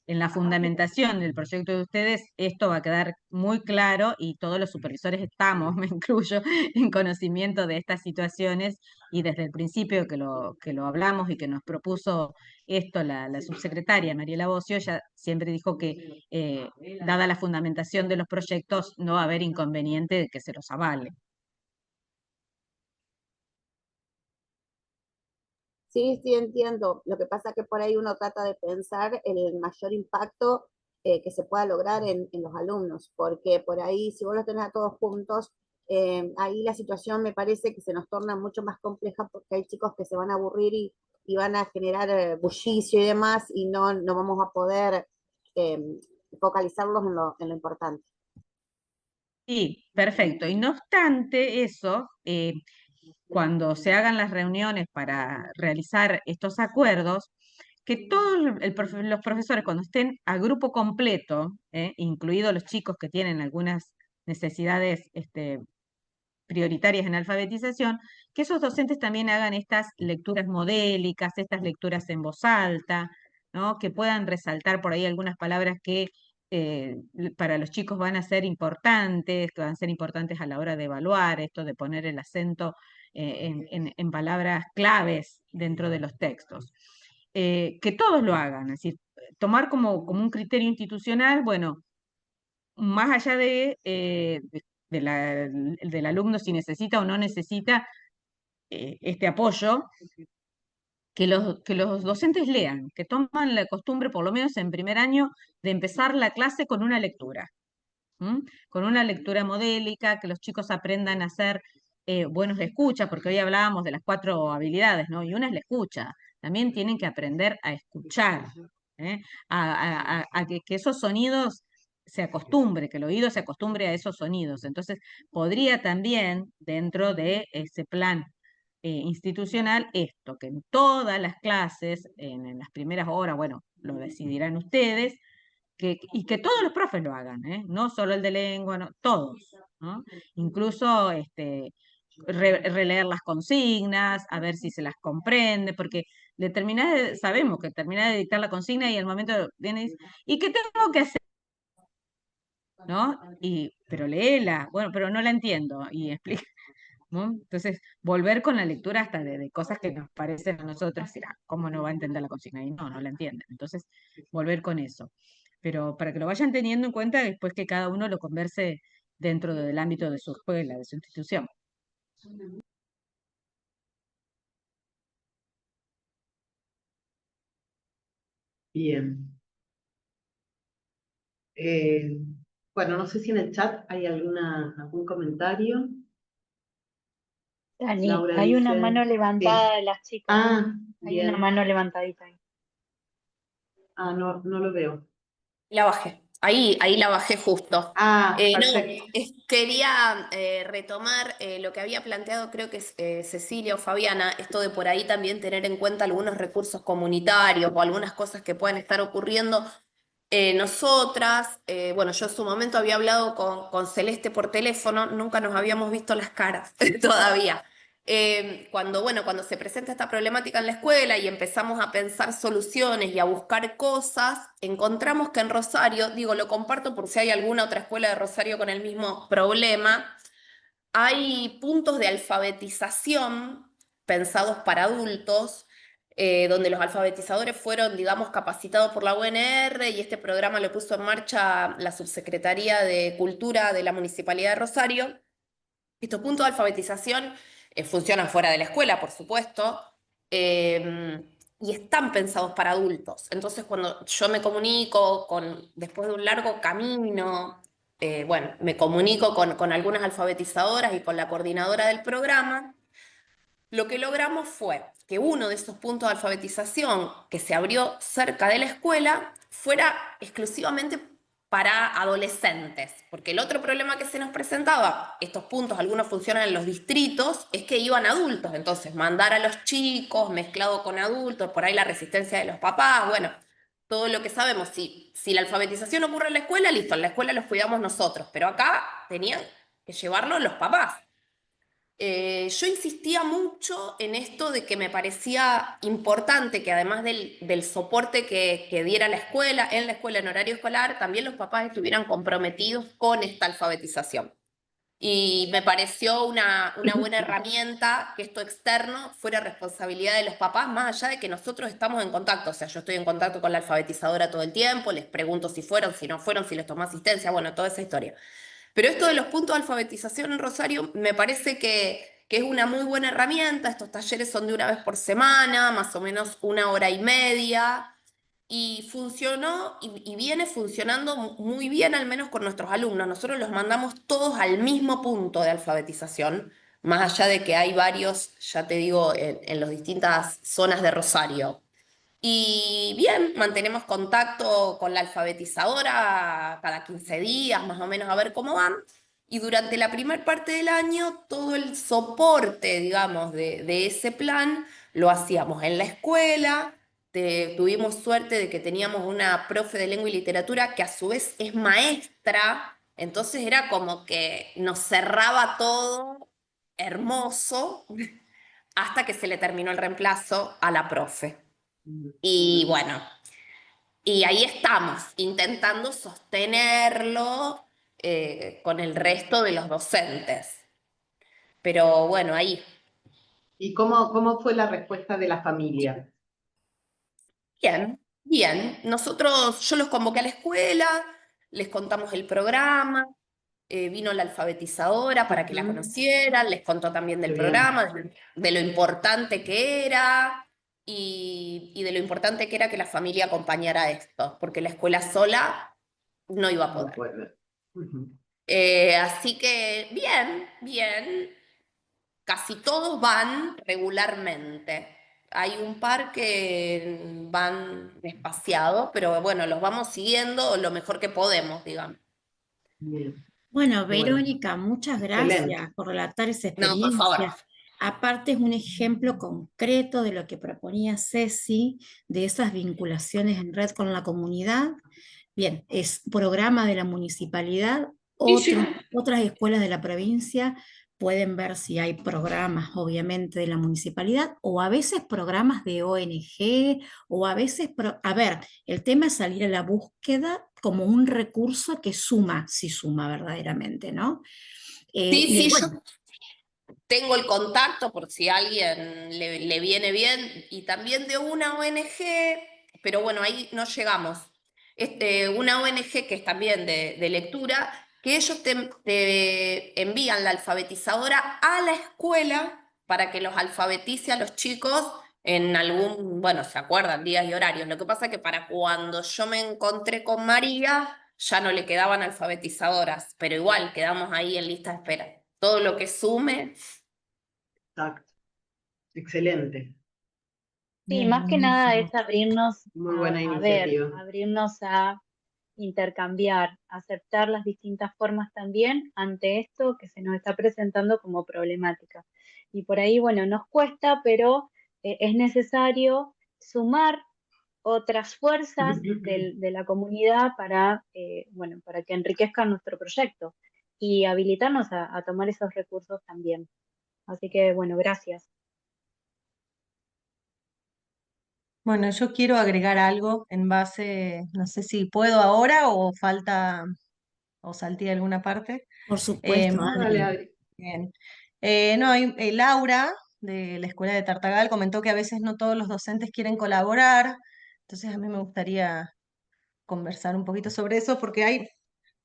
Speaker 2: en la fundamentación del proyecto de ustedes esto va a quedar muy claro y todos los supervisores estamos, me incluyo, en conocimiento de estas situaciones y desde el principio que lo hablamos y que nos propuso esto la subsecretaria Mariela Bocio, ya siempre dijo que dada la fundamentación de los proyectos no va a haber inconveniente de que se los avale.
Speaker 6: Sí, sí, entiendo. Lo que pasa es que por ahí uno trata de pensar en el mayor impacto que se pueda lograr en los alumnos, porque por ahí, si vos los tenés a todos juntos, ahí la situación me parece que se nos torna mucho más compleja, porque hay chicos que se van a aburrir y van a generar bullicio y demás, y no vamos a poder eh, focalizarlos en lo importante.
Speaker 2: Sí, perfecto. Y no obstante eso, cuando se hagan las reuniones para realizar estos acuerdos, que todos los profesores cuando estén a grupo completo, incluidos los chicos que tienen algunas necesidades prioritarias en alfabetización, que esos docentes también hagan estas lecturas modélicas, estas lecturas en voz alta, ¿no? Que puedan resaltar por ahí algunas palabras que para los chicos van a ser importantes, que van a ser importantes a la hora de evaluar, esto de poner el acento en palabras claves dentro de los textos. Que todos lo hagan, es decir, tomar como un criterio institucional, bueno, más allá del alumno si necesita o no necesita este apoyo, que los docentes lean, que toman la costumbre, por lo menos en primer año, de empezar la clase con una lectura, con una lectura modélica, que los chicos aprendan a ser buenos de escucha, porque hoy hablábamos de las 4 habilidades, ¿no? Y una es la escucha. También tienen que aprender a escuchar, ¿eh? A que esos sonidos se acostumbre, que el oído se acostumbre a esos sonidos. Entonces, podría también, dentro de ese plan institucional, esto, que en todas las clases, en las primeras horas, bueno, lo decidirán ustedes, y que todos los profes lo hagan, no solo el de lengua, no, todos, ¿no? Incluso releer las consignas, a ver si se las comprende, porque sabemos que termina de dictar la consigna y el momento viene y dice, ¿y qué tengo que hacer? ¿No? Pero léela, bueno, pero no la entiendo, y explica, ¿no? Entonces, volver con la lectura hasta de cosas que nos parecen a nosotros, ¿cómo no va a entender la consigna? Y no la entienden. Entonces, volver con eso. Pero para que lo vayan teniendo en cuenta después que cada uno lo converse dentro del ámbito de su escuela, de su institución.
Speaker 1: Bien. Bueno, no sé si en el chat hay algún comentario.
Speaker 3: Dani,
Speaker 1: Laura
Speaker 3: hay una
Speaker 1: dice,
Speaker 3: mano levantada
Speaker 1: ¿qué?
Speaker 3: de las chicas.
Speaker 1: Ah,
Speaker 3: Hay una
Speaker 1: bien.
Speaker 3: mano levantadita ahí.
Speaker 1: Ah, no lo veo.
Speaker 7: La bajé. Ahí la bajé justo.
Speaker 1: Ah,
Speaker 7: No,
Speaker 1: perfecto.
Speaker 7: quería retomar lo que había planteado, creo que es Cecilia o Fabiana, esto de por ahí también tener en cuenta algunos recursos comunitarios o algunas cosas que puedan estar ocurriendo. Nosotras, bueno, yo en su momento había hablado con Celeste por teléfono, nunca nos habíamos visto las caras todavía. Cuando se presenta esta problemática en la escuela y empezamos a pensar soluciones y a buscar cosas, encontramos que en Rosario, digo, lo comparto por si hay alguna otra escuela de Rosario con el mismo problema, hay puntos de alfabetización pensados para adultos, donde los alfabetizadores fueron, digamos, capacitados por la UNR y este programa lo puso en marcha la Subsecretaría de Cultura de la Municipalidad de Rosario. Estos puntos de alfabetización funcionan fuera de la escuela, por supuesto, y están pensados para adultos. Entonces, cuando yo me comunico después de un largo camino, me comunico con algunas alfabetizadoras y con la coordinadora del programa, lo que logramos fue que uno de esos puntos de alfabetización que se abrió cerca de la escuela fuera exclusivamente para adolescentes, porque el otro problema que se nos presentaba, estos puntos, algunos funcionan en los distritos, es que iban adultos, entonces mandar a los chicos mezclado con adultos, por ahí la resistencia de los papás, bueno, todo lo que sabemos, si la alfabetización ocurre en la escuela, listo, en la escuela los cuidamos nosotros, pero acá tenían que llevarlo los papás. Yo insistía mucho en esto de que me parecía importante que además del soporte que diera la escuela, en horario escolar, también los papás estuvieran comprometidos con esta alfabetización. Y me pareció una buena herramienta que esto externo fuera responsabilidad de los papás, más allá de que nosotros estamos en contacto. O sea, yo estoy en contacto con la alfabetizadora todo el tiempo, les pregunto si fueron, si no fueron, si les tomó asistencia, bueno, toda esa historia. Pero esto de los puntos de alfabetización en Rosario me parece que es una muy buena herramienta. Estos talleres son de una vez por semana, más o menos 1 hora y media, y funcionó y viene funcionando muy bien, al menos con nuestros alumnos. Nosotros los mandamos todos al mismo punto de alfabetización, más allá de que hay varios, ya te digo, en las distintas zonas de Rosario. Y bien, mantenemos contacto con la alfabetizadora cada 15 días, más o menos, a ver cómo van. Y durante la primera parte del año, todo el soporte, digamos, de ese plan lo hacíamos en la escuela. Tuvimos suerte de que teníamos una profe de lengua y literatura que a su vez es maestra, entonces era como que nos cerraba todo hermoso hasta que se le terminó el reemplazo a la profe. Y bueno, y ahí estamos, intentando sostenerlo con el resto de los docentes. Pero bueno, ahí.
Speaker 1: ¿Y cómo fue la respuesta de la familia?
Speaker 7: Bien, bien. Yo los convoqué a la escuela, les contamos el programa, vino la alfabetizadora para que la conocieran, les contó también del
Speaker 1: Qué bien.
Speaker 7: programa, de lo importante que era y de lo importante que era que la familia acompañara esto, porque la escuela sola no iba a
Speaker 1: No
Speaker 7: poder.
Speaker 1: puede. Ujú.
Speaker 7: Así que bien, bien. Casi todos van regularmente. Hay un par que van espaciados, pero bueno, los vamos siguiendo lo mejor que podemos, digamos.
Speaker 1: Bien.
Speaker 4: Bueno,
Speaker 1: Bueno,
Speaker 4: Verónica, muchas
Speaker 1: excelente.
Speaker 4: gracias por relatar esa
Speaker 7: No, por favor.
Speaker 4: experiencia. Aparte es un ejemplo concreto de lo que proponía Ceci, de esas vinculaciones en red con la comunidad. Bien, es programa de la municipalidad, otras escuelas de la provincia pueden ver si hay programas, obviamente, de la municipalidad, o a veces programas de ONG, o a veces, a ver, el tema es salir a la búsqueda como un recurso que suma, si suma verdaderamente, ¿no?
Speaker 7: Sí,
Speaker 4: Bueno,
Speaker 7: yo tengo el contacto por si a alguien le viene bien, y también de una ONG, pero bueno, ahí no llegamos. Una ONG que es también de lectura, que ellos te envían la alfabetizadora a la escuela para que los alfabetice a los chicos en algún, bueno, se acuerdan días y horarios. Lo que pasa es que para cuando yo me encontré con María, ya no le quedaban alfabetizadoras, pero igual quedamos ahí en lista de espera. Todo lo que sume.
Speaker 1: Exacto. Excelente.
Speaker 3: Sí, más que nada es abrirnos
Speaker 1: Muy buena
Speaker 3: a ver,
Speaker 1: iniciativa.
Speaker 3: abrirnos a intercambiar, aceptar las distintas formas también ante esto que se nos está presentando como problemática. Y por ahí, bueno, nos cuesta, pero es necesario sumar otras fuerzas de la comunidad para, bueno, para que enriquezcan nuestro proyecto y habilitarnos a tomar esos recursos también. Así que, bueno, gracias.
Speaker 5: Bueno, yo quiero agregar algo en base, no sé si puedo ahora o falta, o salté alguna parte.
Speaker 4: Por supuesto,
Speaker 1: No,
Speaker 4: Adri.
Speaker 1: dale, Adri.
Speaker 5: Bien. No, Laura, de la Escuela de Tartagal, comentó que a veces no todos los docentes quieren colaborar, entonces a mí me gustaría conversar un poquito sobre eso, porque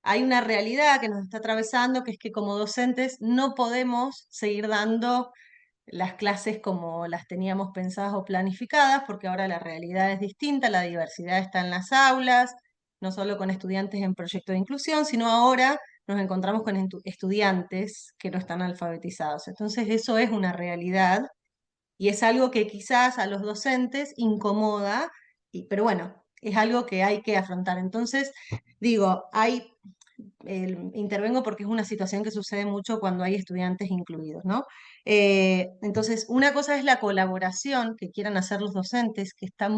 Speaker 5: hay una realidad que nos está atravesando, que es que como docentes no podemos seguir dando las clases como las teníamos pensadas o planificadas, porque ahora la realidad es distinta, la diversidad está en las aulas, no solo con estudiantes en proyecto de inclusión, sino ahora nos encontramos con estudiantes que no están alfabetizados. Entonces eso es una realidad y es algo que quizás a los docentes incomoda, pero bueno, es algo que hay que afrontar. Entonces, digo, intervengo porque es una situación que sucede mucho cuando hay estudiantes incluidos, ¿no? Entonces, una cosa es la colaboración que quieran hacer los docentes, que está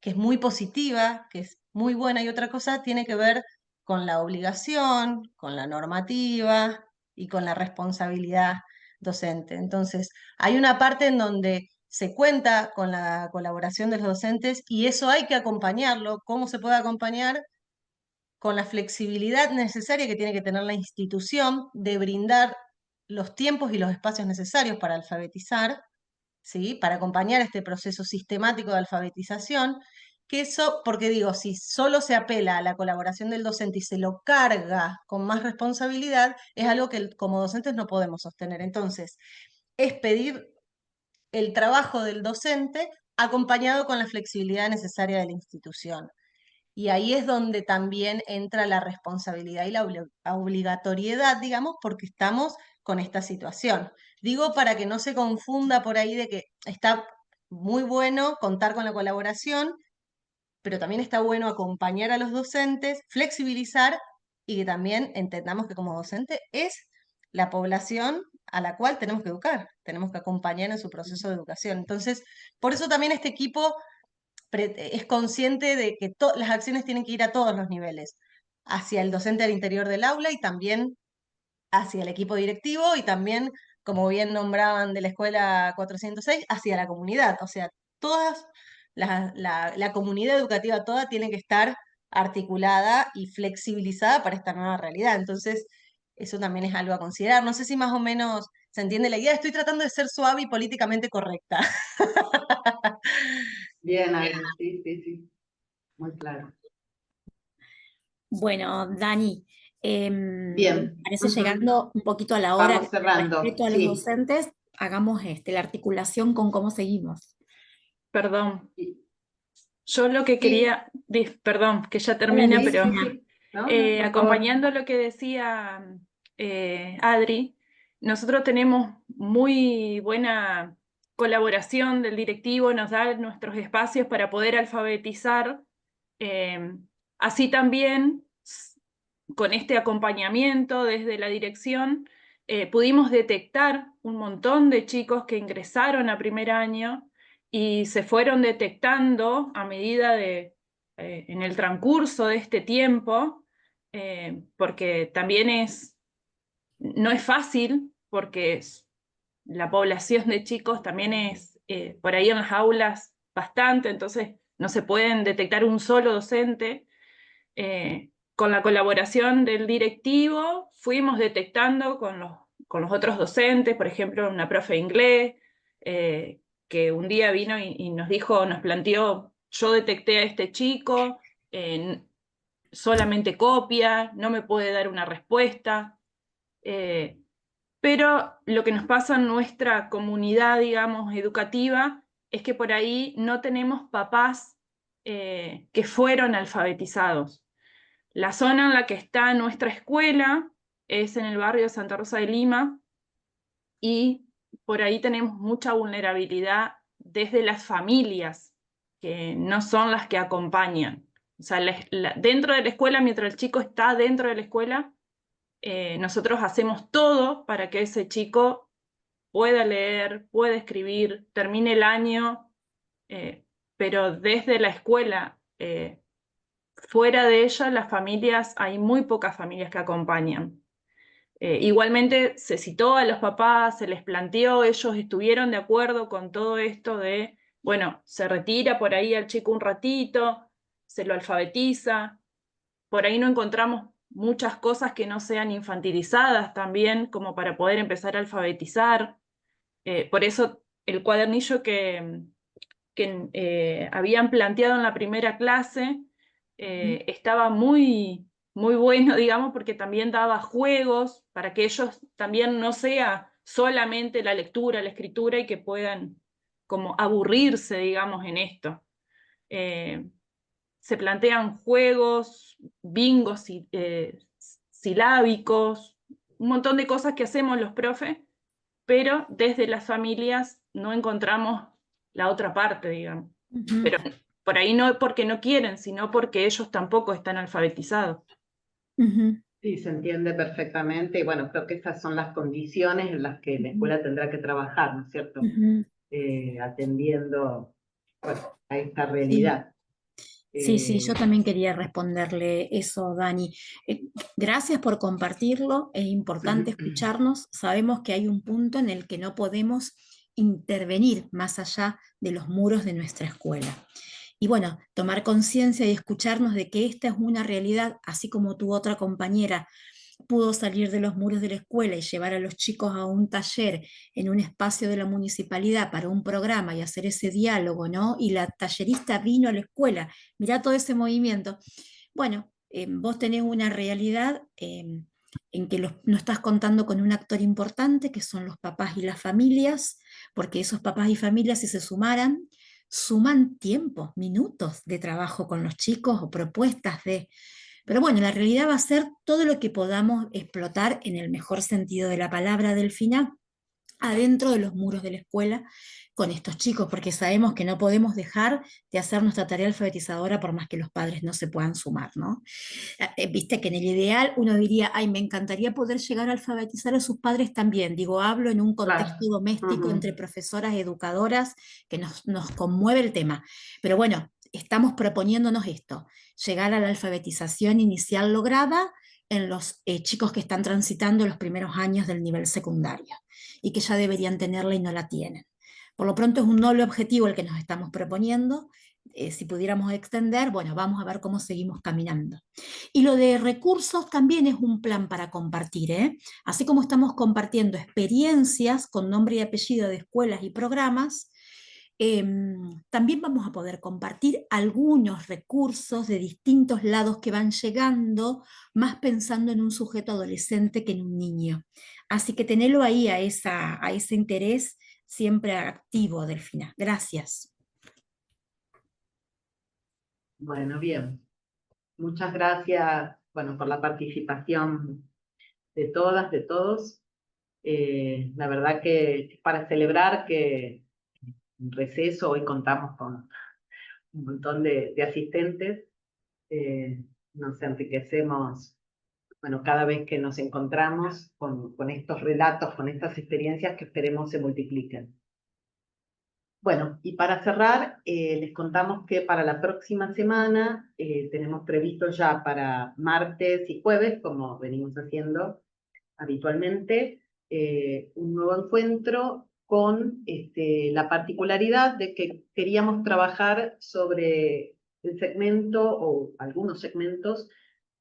Speaker 5: que es muy positiva, que es muy buena, y otra cosa tiene que ver con la obligación, con la normativa y con la responsabilidad docente. Entonces, hay una parte en donde se cuenta con la colaboración de los docentes y eso hay que acompañarlo. ¿Cómo se puede acompañar? Con la flexibilidad necesaria que tiene que tener la institución de brindar los tiempos y los espacios necesarios para alfabetizar, ¿sí? Para acompañar este proceso sistemático de alfabetización, que eso, porque digo, si solo se apela a la colaboración del docente y se lo carga con más responsabilidad, es algo que como docentes no podemos sostener. Entonces, es pedir el trabajo del docente acompañado con la flexibilidad necesaria de la institución. Y ahí es donde también entra la responsabilidad y la obligatoriedad, digamos, porque estamos con esta situación. Digo para que no se confunda por ahí de que está muy bueno contar con la colaboración, pero también está bueno acompañar a los docentes, flexibilizar y que también entendamos que como docente es la población a la cual tenemos que educar, tenemos que acompañar en su proceso de educación. Entonces, por eso también este equipo es consciente de que las acciones tienen que ir a todos los niveles, hacia el docente al interior del aula y también hacia el equipo directivo y también, como bien nombraban de la escuela 406, hacia la comunidad. O sea, todas la comunidad educativa toda tiene que estar articulada y flexibilizada para esta nueva realidad. Entonces, eso también es algo a considerar. No sé si más o menos se entiende la idea. Estoy tratando de ser suave y políticamente correcta.
Speaker 1: Bien, Adri, sí, sí, sí. Muy claro.
Speaker 4: Bueno, Dani,
Speaker 1: Bien.
Speaker 4: parece llegando un poquito a la hora
Speaker 1: Vamos cerrando.
Speaker 4: respecto a los
Speaker 1: Sí.
Speaker 4: docentes, hagamos la articulación con cómo seguimos.
Speaker 10: Perdón, yo lo que
Speaker 1: Sí.
Speaker 10: quería, perdón, que ya
Speaker 4: Hola,
Speaker 10: termina,
Speaker 1: Sí,
Speaker 10: pero
Speaker 1: sí, sí. No, no, por favor.
Speaker 10: acompañando lo que decía Adri, nosotros tenemos muy buena colaboración del directivo, nos da nuestros espacios para poder alfabetizar. Así también, con este acompañamiento desde la dirección, pudimos detectar un montón de chicos que ingresaron a primer año y se fueron detectando a medida en el transcurso de este tiempo, porque también no es fácil, porque la población de chicos también es por ahí en las aulas bastante, entonces no se pueden detectar un solo docente. Con la colaboración del directivo fuimos detectando con los otros docentes, por ejemplo, una profe de inglés, que un día vino y nos dijo, nos planteó, yo detecté a este chico, solamente copia, no me puede dar una respuesta. Pero lo que nos pasa en nuestra comunidad, digamos, educativa, es que por ahí no tenemos papás que fueron alfabetizados. La zona en la que está nuestra escuela es en el barrio de Santa Rosa de Lima y por ahí tenemos mucha vulnerabilidad desde las familias, que no son las que acompañan. O sea, dentro de la escuela, mientras el chico está dentro de la escuela, nosotros hacemos todo para que ese chico pueda leer, pueda escribir, termine el año, pero desde la escuela, fuera de ella, las familias, hay muy pocas familias que acompañan. Igualmente se citó a los papás, se les planteó, ellos estuvieron de acuerdo con todo esto de, bueno, se retira por ahí al chico un ratito, se lo alfabetiza, por ahí no encontramos muchas cosas que no sean infantilizadas también, como para poder empezar a alfabetizar. Por eso el cuadernillo que habían planteado en la primera clase estaba muy bueno, digamos, porque también daba juegos para que ellos también no sea solamente la lectura, la escritura, y que puedan como aburrirse, digamos, en esto. Se plantean juegos, bingos silábicos, un montón de cosas que hacemos los profes, pero desde las familias no encontramos la otra parte, digamos. Pero por ahí no porque no quieren, sino porque ellos tampoco están alfabetizados.
Speaker 1: Sí, se entiende perfectamente. Y bueno, creo que estas son las condiciones en las que la escuela tendrá que trabajar, ¿no es cierto? Atendiendo, bueno, a esta realidad.
Speaker 4: Sí, yo también quería responderle eso, Dani. Gracias por compartirlo, es importante escucharnos. Sabemos que hay un punto en el que no podemos intervenir más allá de los muros de nuestra escuela. Y bueno, tomar conciencia y escucharnos de que esta es una realidad, así como tu otra compañera pudo salir de los muros de la escuela y llevar a los chicos a un taller en un espacio de la municipalidad para un programa y hacer ese diálogo, ¿no? Y la tallerista vino a la escuela, mirá todo ese movimiento. Bueno, vos tenés una realidad en que no estás contando con un actor importante, que son los papás y las familias, porque esos papás y familias, si se suman tiempos, minutos de trabajo con los chicos o propuestas de... Pero bueno, la realidad va a ser todo lo que podamos explotar en el mejor sentido de la palabra, Delfina, adentro de los muros de la escuela con estos chicos, porque sabemos que no podemos dejar de hacer nuestra tarea alfabetizadora por más que los padres no se puedan sumar, ¿no? Viste que en el ideal uno diría, ay, me encantaría poder llegar a alfabetizar a sus padres también. Digo, hablo en un contexto doméstico entre profesoras, educadoras, que nos conmueve el tema. Pero bueno, estamos proponiéndonos esto, llegar a la alfabetización inicial lograda en los chicos que están transitando los primeros años del nivel secundario y que ya deberían tenerla y no la tienen. Por lo pronto es un noble objetivo el que nos estamos proponiendo. Si pudiéramos extender, bueno, vamos a ver cómo seguimos caminando. Y lo de recursos también es un plan para compartir, ¿eh? Así como estamos compartiendo experiencias con nombre y apellido de escuelas y programas, también vamos a poder compartir algunos recursos de distintos lados que van llegando, más pensando en un sujeto adolescente que en un niño. Así que tenerlo ahí a ese interés siempre activo, Delfina. Gracias.
Speaker 1: Bueno, bien. Muchas gracias, bueno, por la participación de todas, de todos. La verdad que es para celebrar que en receso hoy contamos con un montón de asistentes. Nos enriquecemos, bueno, cada vez que nos encontramos con estos relatos, con estas experiencias que esperemos se multipliquen. Bueno, y para cerrar, les contamos que para la próxima semana tenemos previsto ya para martes y jueves, como venimos haciendo habitualmente, un nuevo encuentro con la particularidad de que queríamos trabajar sobre el segmento o algunos segmentos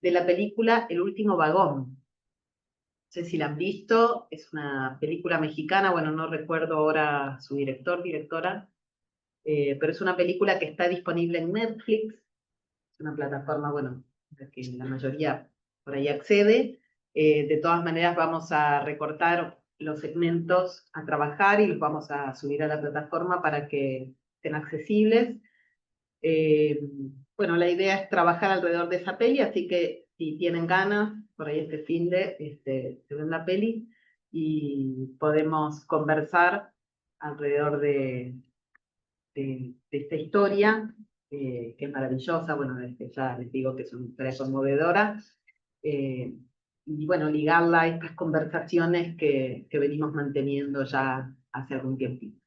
Speaker 1: de la película El último vagón. No sé si la han visto, es una película mexicana, bueno, no recuerdo ahora su director, directora, pero es una película que está disponible en Netflix, es una plataforma, bueno, a la que la mayoría por ahí accede. De todas maneras vamos a recortar los segmentos a trabajar y los vamos a subir a la plataforma para que estén accesibles. Bueno, la idea es trabajar alrededor de esa peli, así que si tienen ganas, por ahí este finde, se ven la peli y podemos conversar alrededor de esta historia, que es maravillosa. Bueno, ya les digo que es una historia conmovedora, y bueno, ligarla a estas conversaciones que venimos manteniendo ya hace algún tiempito.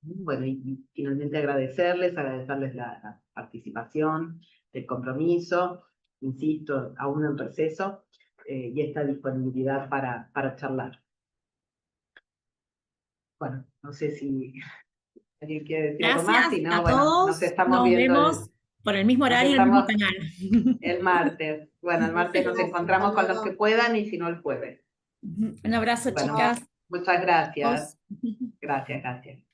Speaker 1: Bueno, y finalmente agradecerles la participación, el compromiso, insisto, aún en receso, y esta disponibilidad para charlar. Bueno, no sé si alguien quiere decir algo más,
Speaker 4: Gracias
Speaker 1: si no,
Speaker 4: a
Speaker 1: bueno,
Speaker 4: todos.
Speaker 1: nos estamos
Speaker 4: Nos
Speaker 1: viendo
Speaker 4: vemos por el mismo
Speaker 1: nos
Speaker 4: horario en el mismo
Speaker 1: estamos
Speaker 4: canal.
Speaker 1: el martes. Bueno, el martes nos encontramos con los que puedan y si no el jueves.
Speaker 4: Un abrazo,
Speaker 1: Bueno,
Speaker 4: chicas.
Speaker 1: muchas gracias. Gracias, gracias.